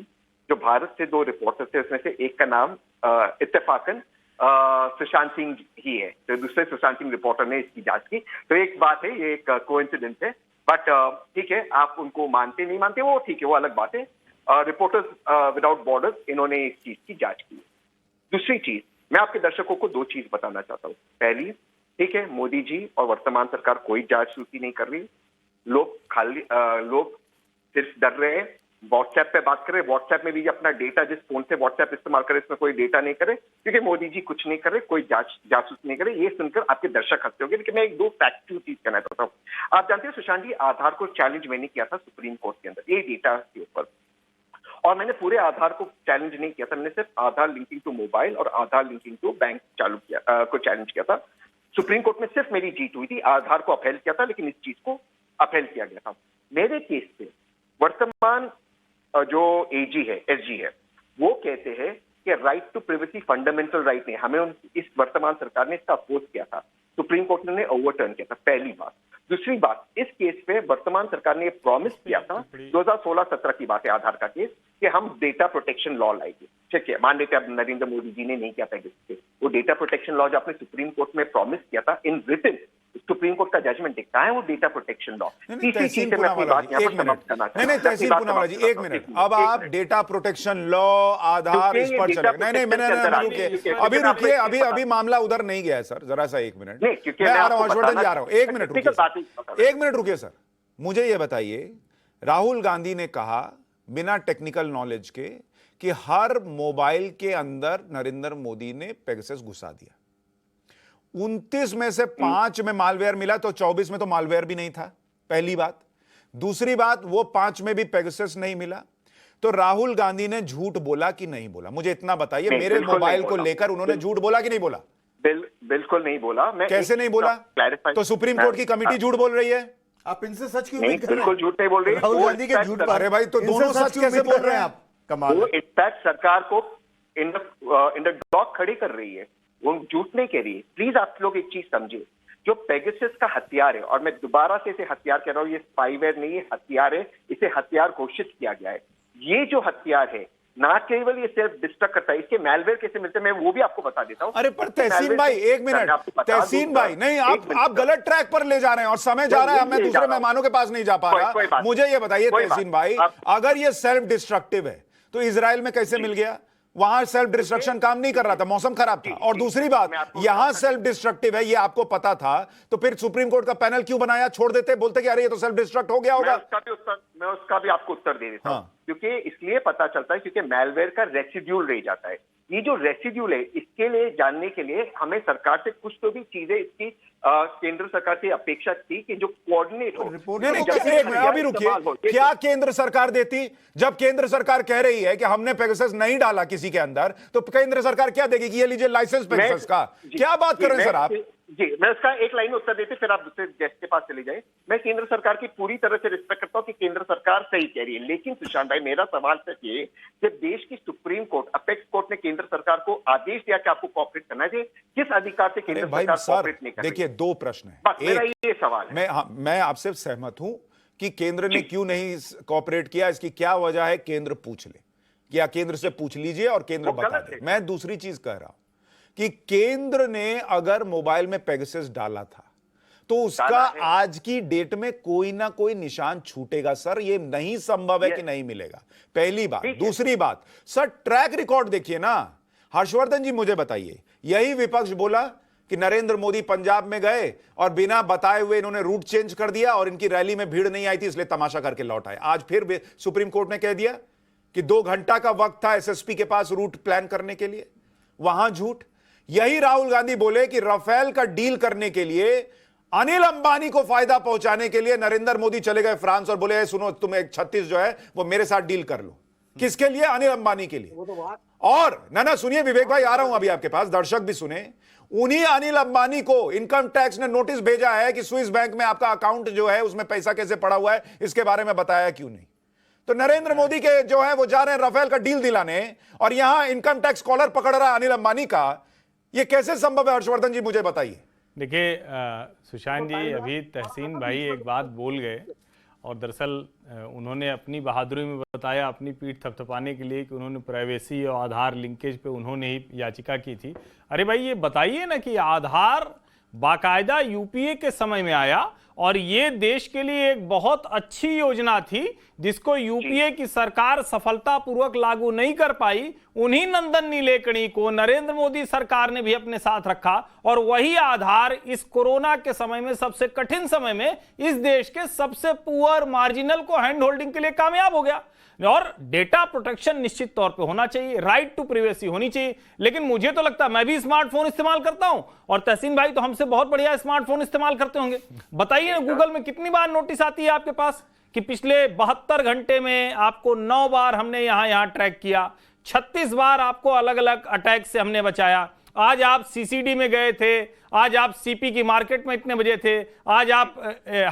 जो भारत से 2 रिपोर्टर थे, उसमें से एक का नाम इत्तेफाकन सुशांत सिंह ही है, तो दूसरे सुशांत सिंह रिपोर्टर ने इसकी जांच की। तो एक बात है, ये एक कोइंसिडेंस है, बट ठीक है, आप उनको मानते नहीं मानते वो ठीक है, वो अलग बात है। रिपोर्टर्स विदाउट बॉर्डर्स, इन्होंने इस चीज की जांच की। दूसरी चीज, मैं आपके दर्शकों को 2 चीज बताना चाहता हूँ। पहली, ठीक है, मोदी जी और वर्तमान सरकार कोई जांच सूची नहीं कर रही, लोग सिर्फ डर रहे हैं व्हाट्सएप पे बात करें, व्हाट्सएप में भी अपना डेटा, जिस फोन से व्हाट्सएप इस्तेमाल करे इसमें कोई डेटा नहीं करे, क्योंकि मोदी जी कुछ नहीं करे, कोई जासूस नहीं करे। ये सुनकर आपके दर्शक हंसते होंगे, लेकिन मैं एक दो फैक्चुअल चीज कहना चाहता हूँ। आप जानते हैं सुशांत जी, आधार को चैलेंज मैंने किया था सुप्रीम कोर्ट के अंदर, ये डेटा के ऊपर, और मैंने पूरे आधार को चैलेंज नहीं किया था, मैंने सिर्फ आधार लिंकिंग टू मोबाइल और आधार लिंकिंग टू बैंक को चैलेंज किया था। सुप्रीम कोर्ट में सिर्फ मेरी जीत हुई थी, आधार को अपहेल किया था, लेकिन इस चीज को अपहेल किया गया था। मेरे केस पे वर्तमान जो एजी है, एसजी है, वो कहते हैं कि right to privacy fundamental right नहीं, हमें इस वर्तमान सरकार ने इसका अपोज किया था, सुप्रीम कोर्ट ने ओवरटर्न किया था, पहली बात। दूसरी बात, इस केस पे वर्तमान सरकार ने प्रॉमिस किया था, 2016-17 की बात है आधार का केस, कि हम डेटा प्रोटेक्शन लॉ लाएंगे। ठीक है, मान लेते अब नरेंद्र मोदी जी ने नहीं किया था केस, वो डेटा प्रोटेक्शन लॉ जो आपने सुप्रीम कोर्ट में प्रॉमिस किया था इन रिटन, सुप्रीम कोर्ट का जजमेंट दिखता है वो डेटा प्रोटेक्शन लॉ। तहसीन पूनावाला जी, एक मिनट, अब आप डेटा प्रोटेक्शन लॉ, आधार, इस पर चले। नहीं, मैंने अभी रुकिए, अभी मामला उधर नहीं गया है सर, जरा सा 1 मिनट, मैं आ रहा हूं, हर्षवर्धन जी आ रहा हूं, 1 मिनट रुकिए, 1 मिनट रुकिए सर। मुझे ये बताइए, राहुल गांधी ने कहा बिना टेक्निकल नॉलेज के कि हर मोबाइल के अंदर नरेंद्र मोदी ने पेगासस घुसा दिया। 29 में से 5 में मालवेयर मिला, तो 24 में तो मालवेयर भी नहीं था, पहली बात। दूसरी बात, वो 5 में भी पेगासस नहीं मिला। तो राहुल गांधी ने झूठ बोला कि नहीं बोला, मुझे इतना बताइए। मेरे मोबाइल को लेकर उन्होंने झूठ बोला कि नहीं बोला? बिल्कुल नहीं बोला। मैं कैसे नहीं बोला? तो सुप्रीम कोर्ट की कमेटी झूठ बोल रही है, आप इनसे सच क्यों नहीं? बिल्कुल झूठ नहीं बोल रही, राहुल गांधी के झूठ पर। अरे भाई, तो दोनों सच कैसे बोल रहे हैं आप? कमाल। वो इनफैक्ट सरकार को इन द डॉक खड़ी कर रही है, वो झूठ नहीं कह रही है। प्लीज आप लोग एक चीज समझिए, जो पेगासस का हथियार है, और मैं दोबारा से इसे हथियार कह रहा हूं, ये स्पाईवेयर नहीं है, हथियार है, इसे हथियार घोषित किया गया है। ये जो हथियार है, ना केवल ये सेल्फ डिस्ट्रक्ट करता है, इसके मैलवेयर कैसे मिलते हैं मैं वो भी आपको बता देता हूं। अरे पर तहसीन भाई, 1 मिनट, तहसीन भाई, नहीं, आप गलत ट्रैक पर ले जा रहे हैं और समय जा रहा है, मैं दूसरे मेहमानों के पास नहीं जा पा रहा। मुझे ये बताइए तहसीन भाई, अगर ये सेल्फ डिस्ट्रक्टिव है तो इजराइल में कैसे मिल गया? वहां सेल्फ डिस्ट्रक्शन काम नहीं कर रहा था, मौसम खराब था। और दूसरी बात, यहां सेल्फ डिस्ट्रक्टिव है, ये आपको पता था, तो फिर सुप्रीम कोर्ट का पैनल क्यों बनाया? छोड़ देते, बोलते कि अरे ये तो सेल्फ डिस्ट्रक्ट हो गया होगा। मैं उसका भी आपको उत्तर दे देता हूं, क्योंकि इसलिए पता चलता है क्योंकि मैलवेयर का रेसिड्यूल रह जाता है। ये जो रेसिड्यूल है, इसके लिए जानने के लिए हमें सरकार से कुछ तो भी चीजें, इसकी केंद्र सरकार से अपेक्षा थी कि जो कोऑर्डिनेट हो। अभी रुकिए, क्या केंद्र सरकार देती? जब केंद्र सरकार कह रही है कि हमने पेगासस नहीं डाला किसी के अंदर, तो केंद्र सरकार क्या देगी कि ये लीजिए लाइसेंस पेगासस का? क्या बात कर रहे हैं सर आप? जी, मैं उसका एक लाइन में उत्तर देते, फिर आप दूसरे गेस्ट के पास चले जाए। मैं केंद्र सरकार की पूरी तरह से रिस्पेक्ट करता हूं कि केंद्र सरकार सही कह रही है, लेकिन सुशांत भाई, मेरा सवाल सिर्फ ये, जब देश की सुप्रीम कोर्ट, अपेक्स कोर्ट ने केंद्र सरकार को आदेश दिया कि आपको कॉपरेट करना चाहिए, किस अधिकार से केंद्र सरकार कॉपरेट नहीं कर रही? देखिए, 2 प्रश्न है। बस मेरा ये सवाल है। मैं आपसे सहमत हूं कि केंद्र ने क्यों नहीं कॉपरेट किया, इसकी क्या वजह है, केंद्र पूछ ले, या केंद्र से पूछ लीजिए और केंद्र बता दे। मैं दूसरी चीज कह रहा हूं कि केंद्र ने अगर मोबाइल में पेगासस डाला था तो उसका आज की डेट में कोई ना कोई निशान छूटेगा सर, ये नहीं संभव है कि नहीं मिलेगा, पहली बात। दूसरी बात, सर ट्रैक रिकॉर्ड देखिए ना। हर्षवर्धन जी मुझे बताइए, यही विपक्ष बोला कि नरेंद्र मोदी पंजाब में गए और बिना बताए हुए इन्होंने रूट चेंज कर दिया और इनकी रैली में भीड़ नहीं आई थी, इसलिए तमाशा करके लौट आए। आज फिर सुप्रीम कोर्ट ने कह दिया कि 2 घंटा का वक्त था एसएसपी के पास रूट प्लान करने के लिए, वहां झूठ। यही राहुल गांधी बोले कि राफेल का डील करने के लिए, अनिल अंबानी को फायदा पहुंचाने के लिए नरेंद्र मोदी चले गए फ्रांस और बोले सुनो तुम एक 36 जो है वो मेरे साथ डील कर लो। किसके लिए? अनिल अंबानी के लिए। और ना सुनिए विवेक भाई, आ रहा हूं अभी आपके पास, दर्शक भी सुने। उन्हीं अनिल अंबानी को इनकम टैक्स ने नोटिस भेजा है कि स्विस बैंक में आपका अकाउंट जो है उसमें पैसा कैसे पड़ा हुआ है, इसके बारे में बताया क्यों नहीं? तो नरेंद्र मोदी के जो है वो जा रहे हैं राफेल का डील दिलाने और यहां इनकम टैक्स कॉलर पकड़ रहा है अनिल अंबानी का। ये कैसे संभव है हर्षवर्धन जी, मुझे बताइए। देखिए सुशांत जी, अभी तहसीन भाई एक बात बोल गए और दरअसल उन्होंने अपनी बहादुरी में बताया, अपनी पीठ थपथपाने के लिए, कि उन्होंने प्राइवेसी और आधार लिंकेज पे उन्होंने ही याचिका की थी। अरे भाई ये बताइए ना कि आधार बाकायदा यूपीए के समय में आया और ये देश के लिए एक बहुत अच्छी योजना थी जिसको यूपीए की सरकार सफलतापूर्वक लागू नहीं कर पाई। उन्हीं नंदन नीलेकणी को नरेंद्र मोदी सरकार ने भी अपने साथ रखा और वही आधार इस कोरोना के समय में, सबसे कठिन समय में, इस देश के सबसे पुअर मार्जिनल को हैंड होल्डिंग के लिए कामयाब हो गया। और डेटा प्रोटेक्शन निश्चित तौर पे होना चाहिए, राइट टू प्राइवेसी होनी चाहिए। लेकिन मुझे तो लगता है, मैं भी स्मार्टफोन इस्तेमाल करता हूं और तहसीन भाई तो हमसे बहुत बढ़िया स्मार्टफोन इस्तेमाल करते होंगे। बताइए ना, गूगल में कितनी बार नोटिस आती है आपके पास कि पिछले 72 घंटे में आपको 9 बार हमने यहां ट्रैक किया, 36 बार आपको अलग अलग अटैक से हमने बचाया। आज आप सीसीडी में गए थे, आज आप सीपी की मार्केट में इतने बजे थे, आज आप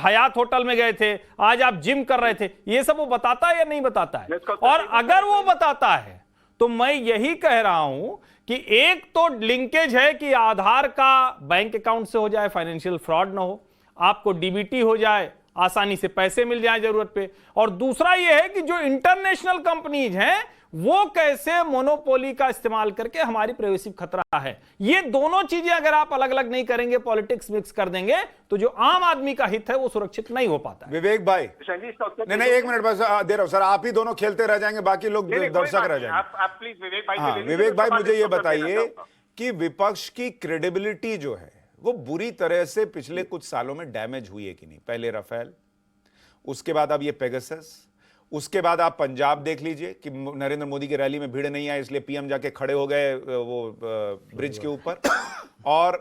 हयात होटल में गए थे, आज आप जिम कर रहे थे। ये सब वो बताता है या नहीं बताता है? और अगर वो बताता है तो मैं यही कह रहा हूं कि एक तो लिंकेज है कि आधार का बैंक अकाउंट से हो जाए, फाइनेंशियल फ्रॉड ना हो, आपको डीबीटी हो जाए, आसानी से पैसे मिल जाए जरूरत पे। और दूसरा यह है कि जो इंटरनेशनल कंपनीज हैं वो कैसे मोनोपोली का इस्तेमाल करके हमारी प्राइवेसी खतरा है। ये दोनों चीजें अगर आप अलग अलग नहीं करेंगे, पॉलिटिक्स मिक्स कर देंगे, तो जो आम आदमी का हित है वो सुरक्षित नहीं हो पाता है। विवेक भाई, नहीं 1 मिनट बस दे रहा हूं सर, आप ही दोनों खेलते रह जाएंगे, बाकी लोग दर्शक रह जाएंगे। आप प्लीज विवेक भाई, हाँ, विवेक भाई मुझे ये बताइए कि विपक्ष की क्रेडिबिलिटी जो है वो बुरी तरह से पिछले कुछ सालों में डैमेज हुई है कि नहीं? पहले राफेल, उसके बाद अब ये पेगासस, उसके बाद आप पंजाब देख लीजिए कि नरेंद्र मोदी की रैली में भीड़ नहीं आई इसलिए पीएम जाके खड़े हो गए वो ब्रिज के ऊपर। और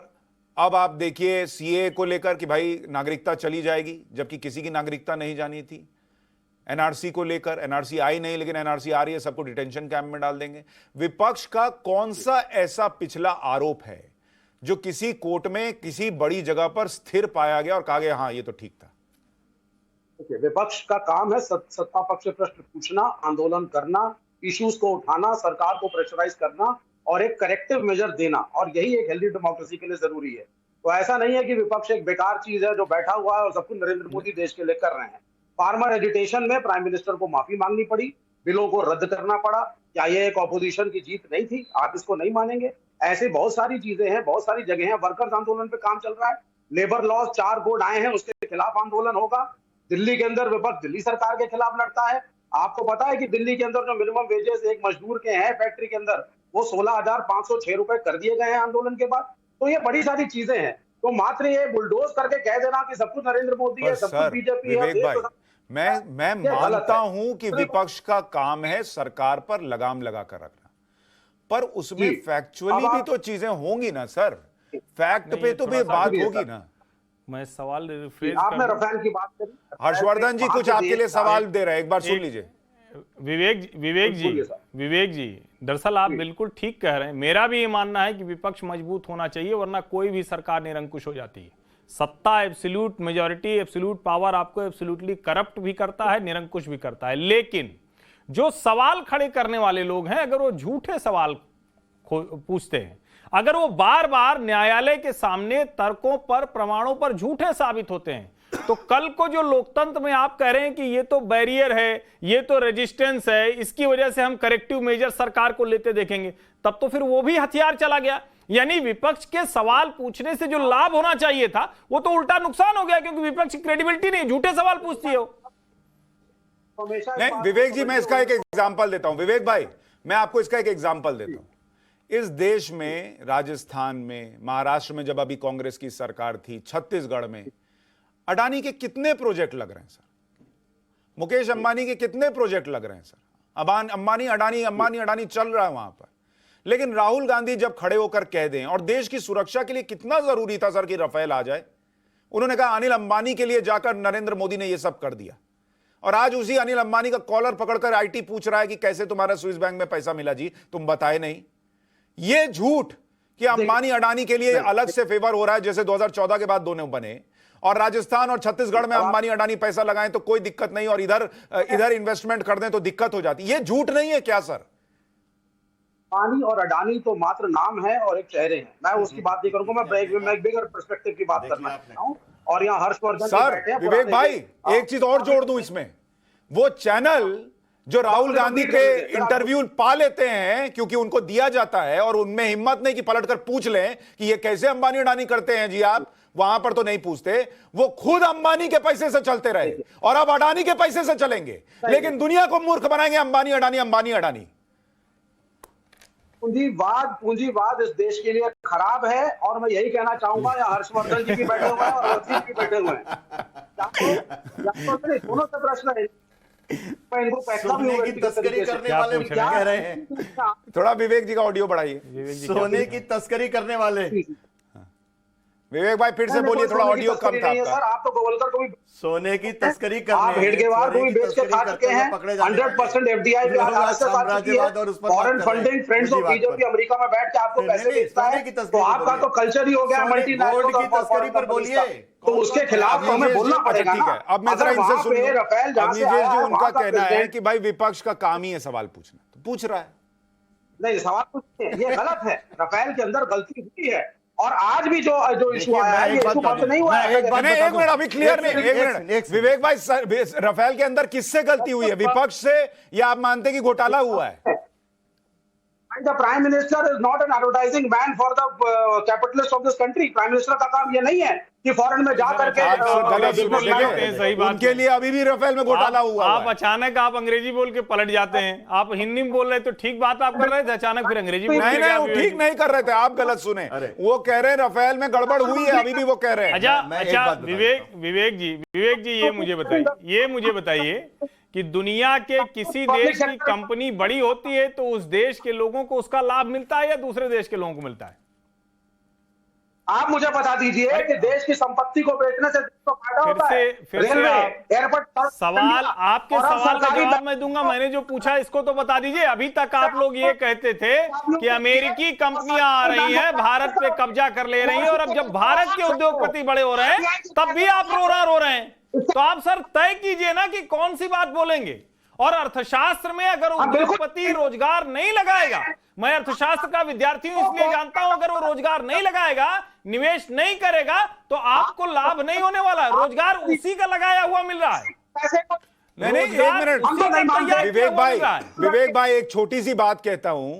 अब आप देखिए सीए को लेकर कि भाई नागरिकता चली जाएगी, जबकि किसी की नागरिकता नहीं जानी थी। एनआरसी को लेकर, एनआरसी आई नहीं लेकिन एनआरसी आ रही है, सबको डिटेंशन कैंप में डाल देंगे। विपक्ष का कौन सा ऐसा पिछला आरोप है जो किसी कोर्ट में किसी बड़ी जगह पर स्थिर पाया गया और कहा गया हाँ ये तो ठीक था? विपक्ष का काम है सत्ता पक्ष से प्रश्न पूछना, आंदोलन करना, इश्यूज को उठाना, सरकार को प्रेशराइज करना और एक करेक्टिव मेजर देना, और यही एक हेल्दी डेमोक्रेसी के लिए जरूरी है। तो ऐसा नहीं है कि विपक्ष एक बेकार चीज है जो बैठा हुआ है और सब कुछ नरेंद्र मोदी देश के लिए कर रहे हैं। फार्मर एजिटेशन में प्राइम मिनिस्टर को माफी मांगनी पड़ी, बिलों को रद्द करना पड़ा। क्या ये एक ऑपोजिशन की जीत नहीं थी? आप इसको नहीं मानेंगे? ऐसे बहुत सारी चीजें हैं, बहुत सारी जगह हैं। वर्कर्स आंदोलन पे काम चल रहा है, लेबर लॉज 4 कोड आए हैं, उसके खिलाफ आंदोलन होगा। दिल्ली के अंदर विपक्ष दिल्ली सरकार के खिलाफ लड़ता है। आपको पता है कि दिल्ली के अंदर जो मिनिमम वेजेस एक मजदूर के हैं फैक्ट्री के अंदर, वो 16,506 रुपए कर दिए गए हैं आंदोलन के बाद। तो ये बड़ी सारी चीजें हैं। तो मात्र ये बुलडोज करके कह देना कि सब कुछ नरेंद्र मोदी है, सब कुछ बीजेपी है। विवेक भाई, मैं मानता हूं कि विपक्ष का काम है सरकार पर लगाम लगा कर रखना, पर उसमें फैक्चुअली भी तो चीजें होंगी ना सर, फैक्ट पे तो भी बात होगी ना। मैं सवाल रिफ्रेश आपने रफेल की बात करी, हर्षवर्धन जी कुछ आपके लिए सवाल दे रहे हैं, एक बार सुन लीजिए। विवेक जी दरअसल आप बिल्कुल ठीक कह रहे हैं। मेरा भी ये मानना है कि विपक्ष मजबूत होना चाहिए, वरना कोई भी सरकार निरंकुश हो जाती है। सत्ता, एब्सोल्यूट मेजॉरिटी, एब्सोल्यूट पावर आपको एब्सोल्यूटली करप्ट भी करता है, निरंकुश भी करता है। लेकिन जो सवाल खड़े करने वाले लोग हैं, अगर वो झूठे सवाल पूछते हैं, अगर वो बार बार न्यायालय के सामने तर्कों पर, प्रमाणों पर झूठे साबित होते हैं, तो कल को जो लोकतंत्र में आप कह रहे हैं कि ये तो बैरियर है, ये तो रेजिस्टेंस है, इसकी वजह से हम करेक्टिव मेजर सरकार को लेते देखेंगे, तब तो फिर वो भी हथियार चला गया। यानी विपक्ष के सवाल पूछने से जो लाभ होना चाहिए था वो तो उल्टा नुकसान हो गया, क्योंकि विपक्ष की क्रेडिबिलिटी नहीं, झूठे सवाल पूछती है। नहीं विवेक जी, मैं इसका एक एग्जांपल देता हूं। विवेक भाई, मैं आपको इसका एक एग्जांपल देता हूं। इस देश में, राजस्थान में, महाराष्ट्र में जब अभी कांग्रेस की सरकार थी, छत्तीसगढ़ में अडानी के कितने प्रोजेक्ट लग रहे हैं सर? मुकेश अंबानी के कितने प्रोजेक्ट लग रहे हैं सर? अंबानी अडानी चल रहा है वहां पर। लेकिन राहुल गांधी जब खड़े होकर कह दें, और देश की सुरक्षा के लिए कितना जरूरी था सर कि राफेल आ जाए, उन्होंने कहा अनिल अंबानी के लिए जाकर नरेंद्र मोदी ने यह सब कर दिया। और आज उसी अनिल अंबानी का कॉलर पकड़कर आईटी पूछ रहा है कि कैसे तुम्हारा स्विस बैंक में पैसा मिला जी, तुम बताए नहीं। ये झूठ कि अंबानी अडानी के लिए अलग से फेवर हो रहा है, जैसे 2014 के बाद दोनों बने, और राजस्थान और छत्तीसगढ़ में अंबानी अडानी पैसा लगाएं तो कोई दिक्कत नहीं, और इधर इन्वेस्टमेंट कर दें तो दिक्कत हो जाती। ये झूठ नहीं है क्या सर? अंबानी और अडानी तो मात्र नाम है और एक चेहरे हैं। मैं उसकी बात नहीं करूंगा, मैं बिगर पर्सपेक्टिव की बात करना चाहता हूं। और यहाँ हर्षवर्धन सर, विवेक भाई एक चीज और जोड़ दूं इसमें, वो चैनल जो राहुल गांधी के इंटरव्यू पा लेते हैं क्योंकि उनको दिया जाता है, और उनमें हिम्मत नहीं कि पलटकर पूछ लें कि ये कैसे अंबानी अडानी करते हैं जी आप, वहां पर तो नहीं पूछते, वो खुद अंबानी के पैसे से चलते रहे और अब अडानी के पैसे से चलेंगे, लेकिन दुनिया को मूर्ख बनाएंगे अंबानी अडानी अंबानी अडानी। पूंजीवाद इस देश के लिए खराब है, और मैं यही कहना चाहूंगा, यहाँ हर्षवर्धन जी भी बैठे हुए हैं और वसीम भी बैठे हुए हैं, दोनों से प्रश्न है। सोने की तस्करी करने वाले क्या कह रहे हैं? थोड़ा विवेक जी का ऑडियो बढ़ाइए। सोने की तस्करी करने वाले विवेक भाई फिर से बोलिए, थोड़ा ऑडियो कम था आपका। सर, आप तो गोवलकर को भी सोने की तस्करी करने, आप हेडगेवार को भी बेच के खा चुके हैं। 100% FDI foreign funding, friends of BJP America में बैठ के आपको पैसे भेजता है, तो आपका तो कल्चर ही हो गया मल्टीनेशनल की तस्करी पर बोलिए, तो उसके खिलाफ हमें बोलना पड़ेगा। ठीक है, अब मैं जरा इनसे सुन लूं। अवनीश जी, उनका कहना है कि भाई विपक्ष का काम ही है सवाल पूछना, तो पूछ रहा है। नहीं, सवाल पूछते हैं, ये गलत है। रफेल के अंदर गलती हुई है, और आज भी जो इशू आया है, ये इशू बंद नहीं हुआ है। एक मिनट अभी क्लियर नहीं, एक मिनट विवेक भाई, रफेल के अंदर किससे गलती हुई है, विपक्ष से, या आप मानते हैं कि घोटाला हुआ है? The Prime Minister is not an advertising man for the capitalists of this country. Prime Minister का काम ये नहीं है कि फॉरेन में जाकर के उनके लिए अभी भी रफेल में घोटाला हुआ। आप अचानक आप अंग्रेजी बोल के पलट जाते हैं, आप हिंदी में बोल रहे तो ठीक बात आप कर रहे थे, अचानक फिर अंग्रेजी बोल नहीं, वो ठीक नहीं कर रहे थे, आप गलत सुने। वो कह रहे हैं रफेल में गड़बड़ हुई है, अभी भी वो कह रहे हैं। अच्छा विवेक जी ये मुझे बताइए कि दुनिया के किसी देश की कंपनी बड़ी होती है तो उस देश के लोगों को उसका लाभ मिलता है या दूसरे देश के लोगों को मिलता है? आप मुझे बता दीजिए कि देश की संपत्ति को बेचने से तो फायदा होता है। रेलवे, एयरपोर्ट, सवाल आपके सवाल का जवाब मैं दूंगा। मैंने जो पूछा इसको तो बता दीजिए। अभी तक आप लोग ये कहते थे कि अमेरिकी कंपनियां आ रही हैं, भारत पे कब्जा कर ले रही हैं, और अब जब भारत के उद्योगपति बड़े हो रहे हैं तब भी आप रो रहे हैं। तो आप सर तय कीजिए ना कि कौन सी बात बोलेंगे। और अर्थशास्त्र में अगर उद्योगपति रोजगार नहीं लगाएगा, मैं अर्थशास्त्र का विद्यार्थी हूं इसलिए जानता हूं, अगर वो रोजगार नहीं लगाएगा, निवेश नहीं करेगा, तो आपको लाभ नहीं होने वाला। रोजगार उसी का लगाया हुआ मिल रहा है। नहीं, एक मिनट विवेक भाई एक छोटी सी बात कहता हूं।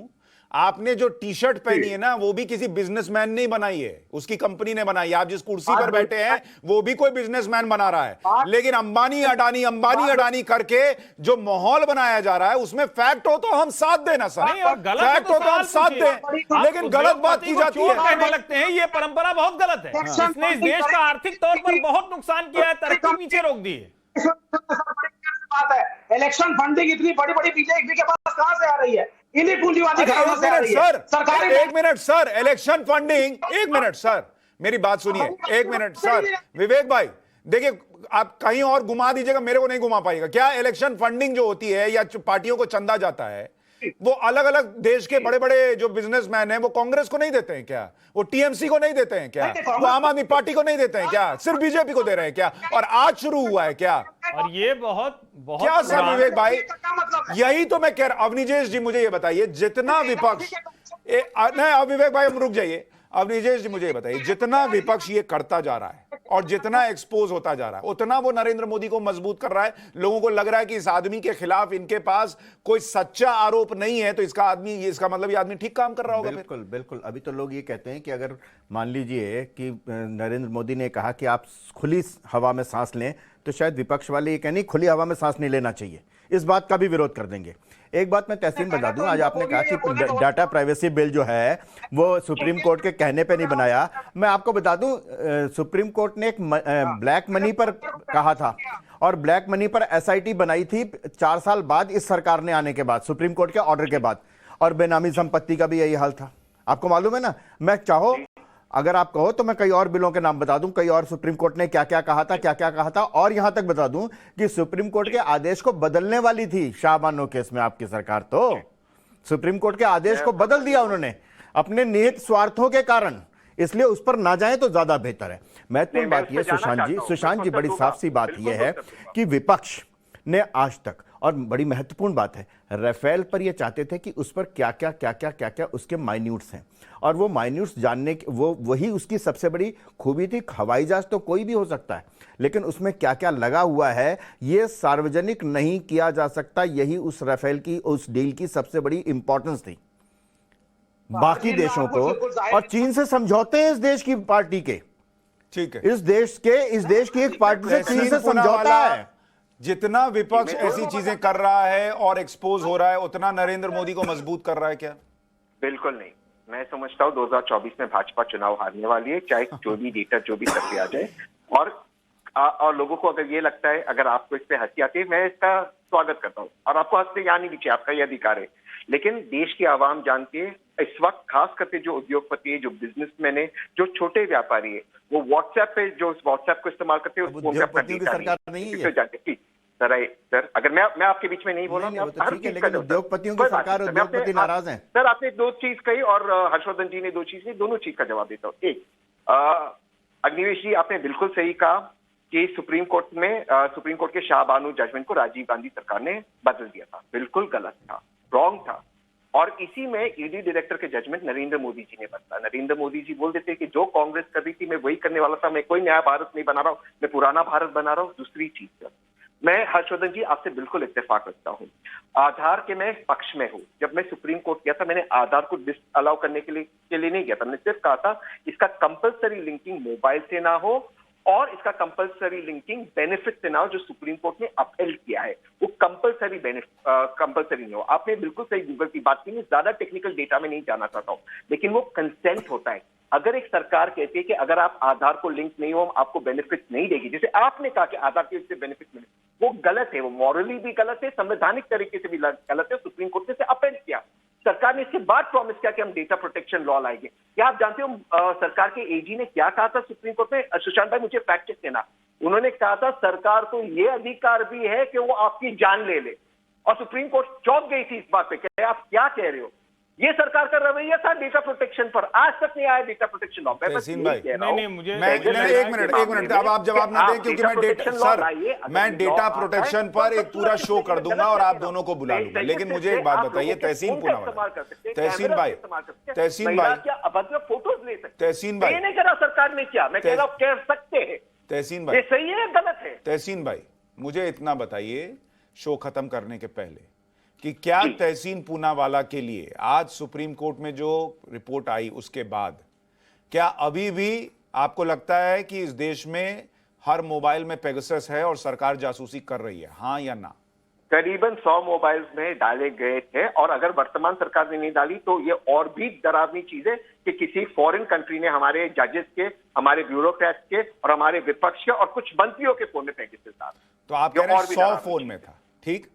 आपने जो टी शर्ट पहनी है ना, वो भी किसी बिजनेसमैन ने बनाई है, उसकी कंपनी ने बनाई है। आप जिस कुर्सी पर बैठे हैं वो भी कोई बिजनेसमैन बना रहा है। लेकिन अंबानी अडानी करके जो माहौल बनाया जा रहा है, उसमें फैक्ट हो तो हम साथ देना सर, फैक्ट हो तो हम साथ दें, लेकिन गलत बात की जाती है। कहने लगते हैं ये परंपरा बहुत गलत है, इसने इस देश का आर्थिक तौर पर बहुत नुकसान किया है, तरक्की पीछे रोक दी है। बात है, इलेक्शन फंडिंग इतनी बड़ी बीजेपी के पास कहां से आ रही है? इन्हीं पूंजीवादी घरानों से आ रही है। सरकारी एक मिनट सर, इलेक्शन फंडिंग, एक मिनट सर, मेरी बात सुनिए, एक मिनट सर। विवेक भाई देखिए, आप कहीं और घुमा दीजिएगा, मेरे को नहीं घुमा पाएगा। क्या इलेक्शन फंडिंग जो होती है या पार्टियों को चंदा जाता है, वो अलग अलग देश के बड़े बड़े जो बिजनेसमैन हैं वो कांग्रेस को नहीं देते हैं क्या? वो टीएमसी को नहीं देते हैं क्या? वो आम आदमी पार्टी को नहीं देते हैं क्या? सिर्फ बीजेपी को दे रहे हैं क्या? और आज शुरू हुआ है क्या? और ये बहुत क्या सर विवेक भाई, यही तो मैं कह रहा। अवनीश जी मुझे ये बताइए, जितना विपक्ष नहीं, अब विवेक भाई हम रुक जाइए। अवनीश जी मुझे ये बताइए, जितना विपक्ष ये करता जा रहा है और जितना एक्सपोज होता जा रहा है, उतना वो नरेंद्र मोदी को मजबूत कर रहा है। लोगों को लग रहा है कि इस आदमी के खिलाफ इनके पास कोई सच्चा आरोप नहीं है, तो इसका मतलब ये आदमी ठीक काम कर रहा होगा। बिल्कुल। अभी तो लोग ये कहते हैं कि अगर मान लीजिए कि नरेंद्र मोदी ने कहा कि आप खुली हवा में सांस लें, तो शायद विपक्ष वाले ये कहने खुली हवा में सांस नहीं लेना चाहिए, इस बात का भी विरोध कर देंगे। एक बात मैं तहसीन बता दूं, आज आपने कहा कि डाटा प्राइवेसी बिल जो है वो सुप्रीम कोर्ट के कहने पे नहीं बनाया। मैं आपको बता दूं, सुप्रीम कोर्ट ने एक ब्लैक मनी पर कहा था, और ब्लैक मनी पर एसआईटी बनाई थी 4 साल बाद इस सरकार ने आने के बाद, सुप्रीम कोर्ट के ऑर्डर के बाद। और बेनामी संपत्ति का भी यही हाल था, आपको मालूम है ना। मैं चाहो अगर आप कहो तो मैं कई और बिलों के नाम बता दूं, कई और सुप्रीम कोर्ट ने क्या क्या कहा था, और यहां तक बता दूं कि सुप्रीम कोर्ट के आदेश को बदलने वाली थी शाहबानो केस में आपकी सरकार। तो सुप्रीम कोर्ट के आदेश को बदल दिया उन्होंने अपने निहित स्वार्थों के कारण, इसलिए उस पर ना जाए तो ज्यादा बेहतर है। महत्वपूर्ण बात यह सुशांत जी बड़ी साफ सी बात यह है कि विपक्ष ने आज तक, और बड़ी महत्वपूर्ण बात है, राफेल पर ये चाहते थे कि उस पर क्या क्या उसके माइन्यूट्स हैं, और वो माइन्यूट्स जानने की वही उसकी सबसे बड़ी खूबी थी। हवाई जहाज तो कोई भी हो सकता है, लेकिन उसमें क्या क्या लगा हुआ है ये सार्वजनिक नहीं किया जा सकता। यही उस राफेल की, उस डील की सबसे बड़ी इंपॉर्टेंस थी। बाकी देशों को, और चीन से समझौते हैं इस देश की पार्टी के, ठीक है। इस देश की एक पार्टी से चीज से समझौता है। जितना विपक्ष ऐसी चीजें कर रहा है और एक्सपोज हो रहा है, उतना नरेंद्र मोदी को मजबूत कर रहा है क्या? बिल्कुल नहीं। मैं समझता हूँ 2024 में भाजपा चुनाव हारने वाली है, चाहे जो भी डेटा जो भी करके आ जाए। और लोगों को अगर ये लगता है, अगर आपको इस पे हंसी आती है, मैं इसका स्वागत करता हूँ, और आपको हंसने या नहीं चाहिए, आपका ये अधिकार है। लेकिन देश की आवाम जानती है इस वक्त, खास करके जो उद्योगपति है, जो बिजनेसमैन है, जो छोटे व्यापारी है, वो व्हाट्सएप पे जो व्हाट्सएप को इस्तेमाल करते हैं, उसको उद्योगपतियों की सरकार नहीं है ये। सर अगर मैं आपके बीच में नहीं बोला, लेकिन उद्योगपतियों की सरकार, उद्योगपति नाराज हैं। सर आपने दो चीज कही और हर्षवर्धन जी ने दो चीज कही, दोनों चीज का जवाब देता हूँ। एक, अग्निवेश जी आपने बिल्कुल सही कहा कि सुप्रीम कोर्ट के शाहबानो जजमेंट को राजीव गांधी सरकार ने बदल दिया था। बिल्कुल गलत था, रॉन्ग था। और इसी में ईडी डायरेक्टर के जजमेंट नरेंद्र मोदी जी ने बदला। नरेंद्र मोदी जी बोल देते कि जो कांग्रेस कर रही थी मैं वही करने वाला था, मैं कोई नया भारत नहीं बना रहा हूं, मैं पुराना भारत बना रहा हूं। दूसरी चीज सर, मैं हर्षवर्धन जी आपसे बिल्कुल इत्तेफाक रखता हूं, आधार के मैं पक्ष में हूं। जब मैं सुप्रीम कोर्ट गया था, मैंने आधार को डिसअलाउ करने के लिए नहीं गया था। मैंने सिर्फ कहा था इसका कंपलसरी लिंकिंग मोबाइल से ना हो और इसका कंपलसरी लिंकिंग बेनिफिट से ना हो, जो सुप्रीम कोर्ट ने अपहेल्ड किया है, वो कंपलसरी नहीं हो। आपने बिल्कुल सही गूगल की बात की, मैं ज्यादा टेक्निकल डेटा में नहीं जाना चाहता हूं, लेकिन वो कंसेंट होता है। अगर एक सरकार कहती है कि अगर आप आधार को लिंक नहीं हो, आपको बेनिफिट नहीं देगी, जैसे आपने कहा कि आधार के इससे बेनिफिट मिले, वो गलत है, वो मॉरली भी गलत है, संवैधानिक तरीके से भी गलत है। सुप्रीम कोर्ट ने इसे अपहेल्ड किया। सरकार ने इसके बाद प्रॉमिस किया कि हम डेटा प्रोटेक्शन लॉ लाएंगे। क्या आप जानते हो सरकार के एजी ने क्या कहा था सुप्रीम कोर्ट में? सुशांत भाई मुझे फैक्ट चेक देना। उन्होंने कहा था सरकार को यह अधिकार भी है कि वो आपकी जान ले ले, और सुप्रीम कोर्ट चौंक गई थी इस बात पे कि आप क्या कह रहे हो। ये सरकार का रवैया था डेटा प्रोटेक्शन पर, आज तक नहीं आया डेटा प्रोटेक्शन लॉ। तहसीन भाई, एक मिनट अब आप जवाब ना दें, क्योंकि मैं डेटा प्रोटेक्शन पर एक पूरा शो कर दूंगा और आप दोनों को बुला लूंगा। लेकिन मुझे एक बात बताइए तहसीन पूनावाला, तहसीन भाई, अभद्र फोटोज ले सकते, तहसीन भाई, ये नहीं करा सरकार ने, क्या मैं कह रहा हूं कह सकते हैं। तहसीन भाई, ये सही है गलत है? तहसीन भाई मुझे इतना बताइए शो खत्म करने के पहले कि क्या तहसीन पूनावाला के लिए आज सुप्रीम कोर्ट में जो रिपोर्ट आई उसके बाद क्या अभी भी आपको लगता है कि इस देश में हर मोबाइल में पेगासस है और सरकार जासूसी कर रही है, हाँ या ना? करीबन 100 मोबाइल्स में डाले गए थे, और अगर वर्तमान सरकार ने नहीं डाली तो ये और भी डरावनी चीज है कि किसी फॉरेन कंट्री ने हमारे जजेस के, हमारे ब्यूरोक्रेट्स के और हमारे विपक्ष के और कुछ मंत्रियों के फोन में पेगासस था। तो आप कह रहे हैं 100 फोन में था, ठीक,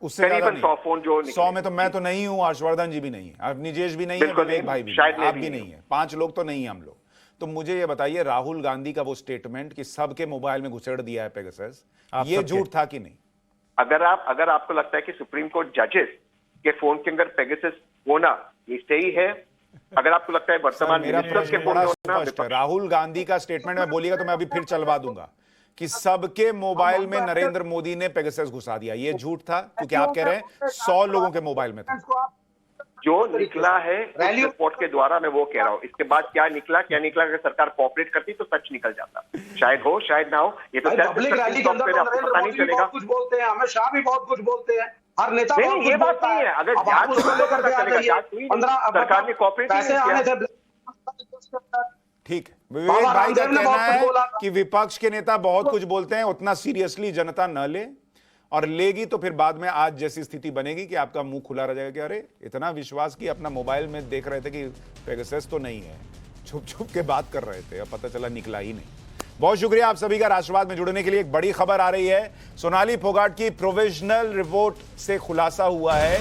उससे करीबन 100 फोन जो 100 में तो मैं तो नहीं हूं, हर्षवर्धन जी भी नहीं है, निजेश भी नहीं है, विवेक भाई भी नहीं, आप भी नहीं है, 5 लोग तो नहीं है हम लोग। तो मुझे ये बताइए राहुल गांधी का वो स्टेटमेंट कि सबके मोबाइल में घुसेड़ दिया है पेगासस, ये झूठ था कि नहीं? अगर आपको लगता है कि सुप्रीम कोर्ट जजेस के फोन के अंदर पेगासस होना ये सही है, अगर आपको लगता है वर्तमान मिनिस्टर्स के फोन में होना, राहुल गांधी का स्टेटमेंट में बोलिएगा तो मैं अभी फिर चलवा दूंगा कि सबके मोबाइल में नरेंद्र मोदी ने पेगासस घुसा दिया, ये झूठ था? क्योंकि आप कह रहे हैं 100 लोगों के मोबाइल में था। जो निकला है रिपोर्ट के द्वारा मैं वो कह रहा हूं, इसके बाद क्या निकला अगर सरकार कोऑपरेट करती तो सच निकल जाता, शायद हो शायद ना हो, ये तो पब्लिक रैली के अंदर पता नहीं चलेगा। कुछ बोलते हैं, अमित शाह भी बहुत कुछ बोलते हैं, हर नेता बहुत ये बात नहीं है। अगर सरकार ने कोऑपरेट किया, ठीक, विवेक भाई का कहना है कि विपक्ष के नेता बहुत कुछ बोलते हैं, उतना सीरियसली जनता न ले, और लेगी तो फिर बाद में आज जैसी स्थिति बनेगी कि आपका मुंह खुला रह जाएगा कि अरे इतना विश्वास कि अपना मोबाइल में देख रहे थे कि पेगासस तो नहीं है, छुप छुप के बात कर रहे थे, अब पता चला निकला ही नहीं। बहुत शुक्रिया आप सभी का राष्ट्रवाद में जुड़ने के लिए। एक बड़ी खबर आ रही है, सोनाली फोगाट की प्रोविजनल रिपोर्ट से खुलासा हुआ है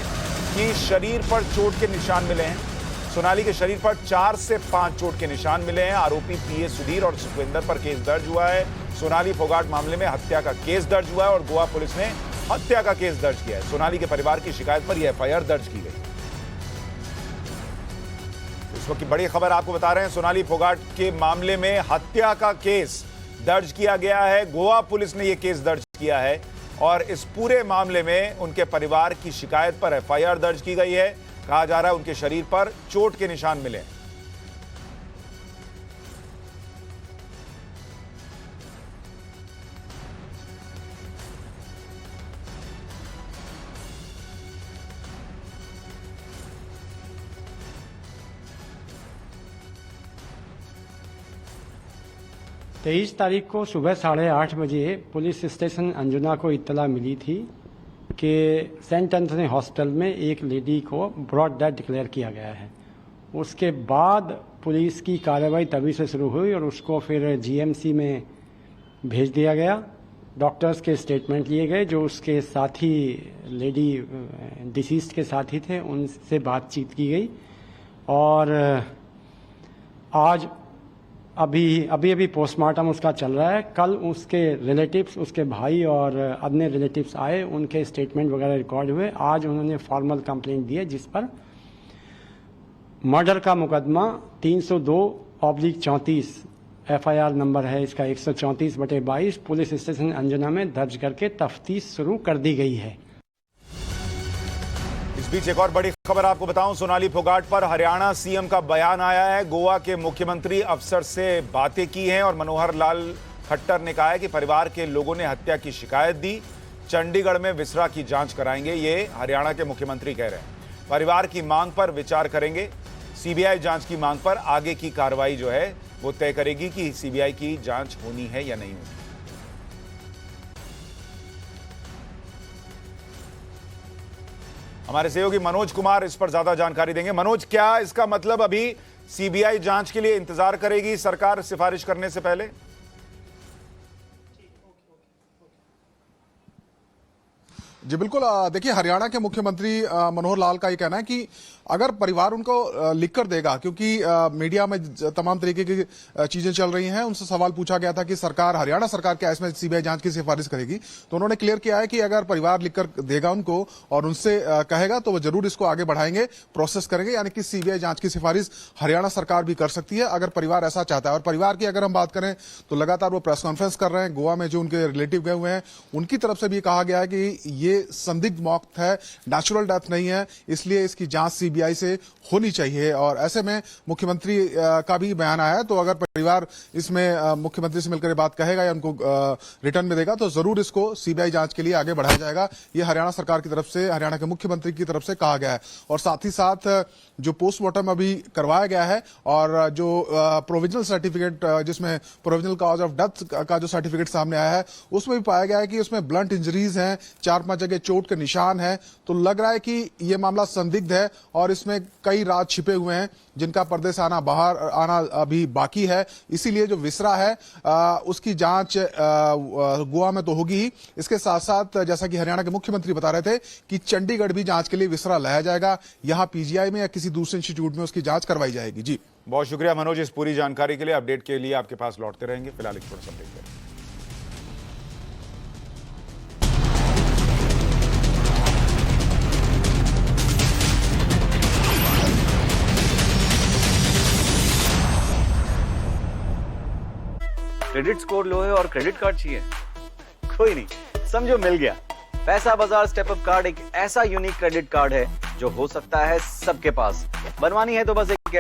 कि शरीर पर चोट के निशान मिले हैं। सोनाली के शरीर पर 4 से 5 चोट के निशान मिले हैं। आरोपी पीए सुधीर और सुखविंदर पर केस दर्ज हुआ है। सोनाली फोगाट मामले में हत्या का केस दर्ज हुआ है और गोवा पुलिस ने हत्या का केस दर्ज किया है। सोनाली के परिवार की शिकायत पर यह एफआईआर दर्ज की गई। इस वक्त की बड़ी खबर आपको बता रहे हैं, सोनाली फोगाट के मामले में हत्या का केस दर्ज किया गया है। गोवा पुलिस ने यह केस दर्ज किया है और इस पूरे मामले में उनके परिवार की शिकायत पर एफआईआर दर्ज की गई है। कहा जा रहा है उनके शरीर पर चोट के निशान मिले। 23 तारीख को सुबह 8:30 बजे पुलिस स्टेशन अंजुना को इत्तला मिली थी कि सेंट एंथनी हॉस्पिटल में एक लेडी को ब्रॉड डेथ डिक्लेयर किया गया है। उसके बाद पुलिस की कार्रवाई तभी से शुरू हुई और उसको फिर जीएमसी में भेज दिया गया। डॉक्टर्स के स्टेटमेंट लिए गए, जो उसके साथी लेडी डिसीज्ड के साथी थे उनसे बातचीत की गई और आज अभी पोस्टमार्टम उसका चल रहा है। कल उसके रिलेटिव्स, उसके भाई और अन्य रिलेटिव्स आए, उनके स्टेटमेंट वगैरह रिकॉर्ड हुए। आज उन्होंने फॉर्मल कंप्लेंट दी है जिस पर मर्डर का मुकदमा 302/34 FIR नंबर है इसका 134/22 पुलिस स्टेशन अंजना में दर्ज करके तफ्तीश शुरू कर दी गई है। इस बीच एक और बड़ी खबर आपको बताऊं, सोनाली फोगाट पर हरियाणा सीएम का बयान आया है। गोवा के मुख्यमंत्री अफसर से बातें की हैं और मनोहर लाल खट्टर ने कहा है कि परिवार के लोगों ने हत्या की शिकायत दी, चंडीगढ़ में विसरा की जांच कराएंगे। ये हरियाणा के मुख्यमंत्री कह रहे हैं। परिवार की मांग पर विचार करेंगे। सीबीआई जांच की मांग पर आगे की कार्रवाई जो है वो तय करेगी कि सीबीआई की जांच होनी है या नहीं होनी। हमारे सहयोगी मनोज कुमार इस पर ज्यादा जानकारी देंगे। मनोज, क्या इसका मतलब अभी सीबीआई जांच के लिए इंतजार करेगी सरकार सिफारिश करने से पहले? जी बिल्कुल, देखिए हरियाणा के मुख्यमंत्री मनोहर लाल का ये कहना है कि अगर परिवार उनको लिखकर देगा, क्योंकि मीडिया में तमाम तरीके की चीजें चल रही हैं, उनसे सवाल पूछा गया था कि सरकार, हरियाणा सरकार क्या इसमें सीबीआई जांच की सिफारिश करेगी, तो उन्होंने क्लियर किया है कि अगर परिवार लिखकर देगा उनको और उनसे कहेगा तो वो जरूर इसको आगे बढ़ाएंगे, प्रोसेस करेंगे। यानी कि सीबीआई जांच की सिफारिश हरियाणा सरकार भी कर सकती है अगर परिवार ऐसा चाहता है। और परिवार की अगर हम बात करें तो लगातार वो प्रेस कॉन्फ्रेंस कर रहे हैं। गोवा में जो उनके रिलेटिव गए हुए हैं उनकी तरफ से भी कहा गया है कि ये संदिग्ध मौत है, नेचुरल डेथ नहीं है, इसलिए इसकी जांच सीबीआई से होनी चाहिए। और ऐसे में मुख्यमंत्री का भी बयान आया है, तो अगर परिवार इसमें मुख्यमंत्री से मिलकर बात कहेगा या उनको रिटर्न में देगा तो जरूर इसको सीबीआई जांच के लिए आगे बढ़ाया जाएगा। ये हरियाणा सरकार की तरफ से, हरियाणा के मुख्यमंत्री की तरफ से कहा गया है। और साथ ही साथ जो पोस्टमार्टम अभी करवाया गया है और जो प्रोविजनल सर्टिफिकेट, जिसमें प्रोविजनल कॉज ऑफ डेथ का जो सर्टिफिकेट सामने आया है, उसमें भी पाया गया है कि उसमें ब्लंट इंजरीज हैं, 4-5 जगह चोट के निशान है। तो लग रहा है कि ये मामला संदिग्ध है और इसमें कई राज छिपे हुए हैं जिनका पर्दे से बाहर आना अभी बाकी है। इसीलिए जो विसरा है उसकी जांच गोवा में तो होगी ही, इसके साथ साथ जैसा कि हरियाणा के मुख्यमंत्री बता रहे थे कि चंडीगढ़ भी जांच के लिए विसरा लाया जाएगा, यहां पीजीआई में या किसी दूसरे इंस्टीट्यूट में उसकी जांच करवाई जाएगी। जी बहुत शुक्रिया मनोज इस पूरी जानकारी के लिए। अपडेट के लिए आपके पास लौटते रहेंगे। फिलहाल एक छोटा सा ब्रेक करें। क्रेडिट स्कोर लो है और क्रेडिट कार्ड चाहिए? कोई नहीं, समझो मिल गया। पैसा बाजार स्टेप अप कार्ड एक ऐसा यूनिक क्रेडिट कार्ड है जो हो सकता है सबके पास। बनवानी है तो बस एक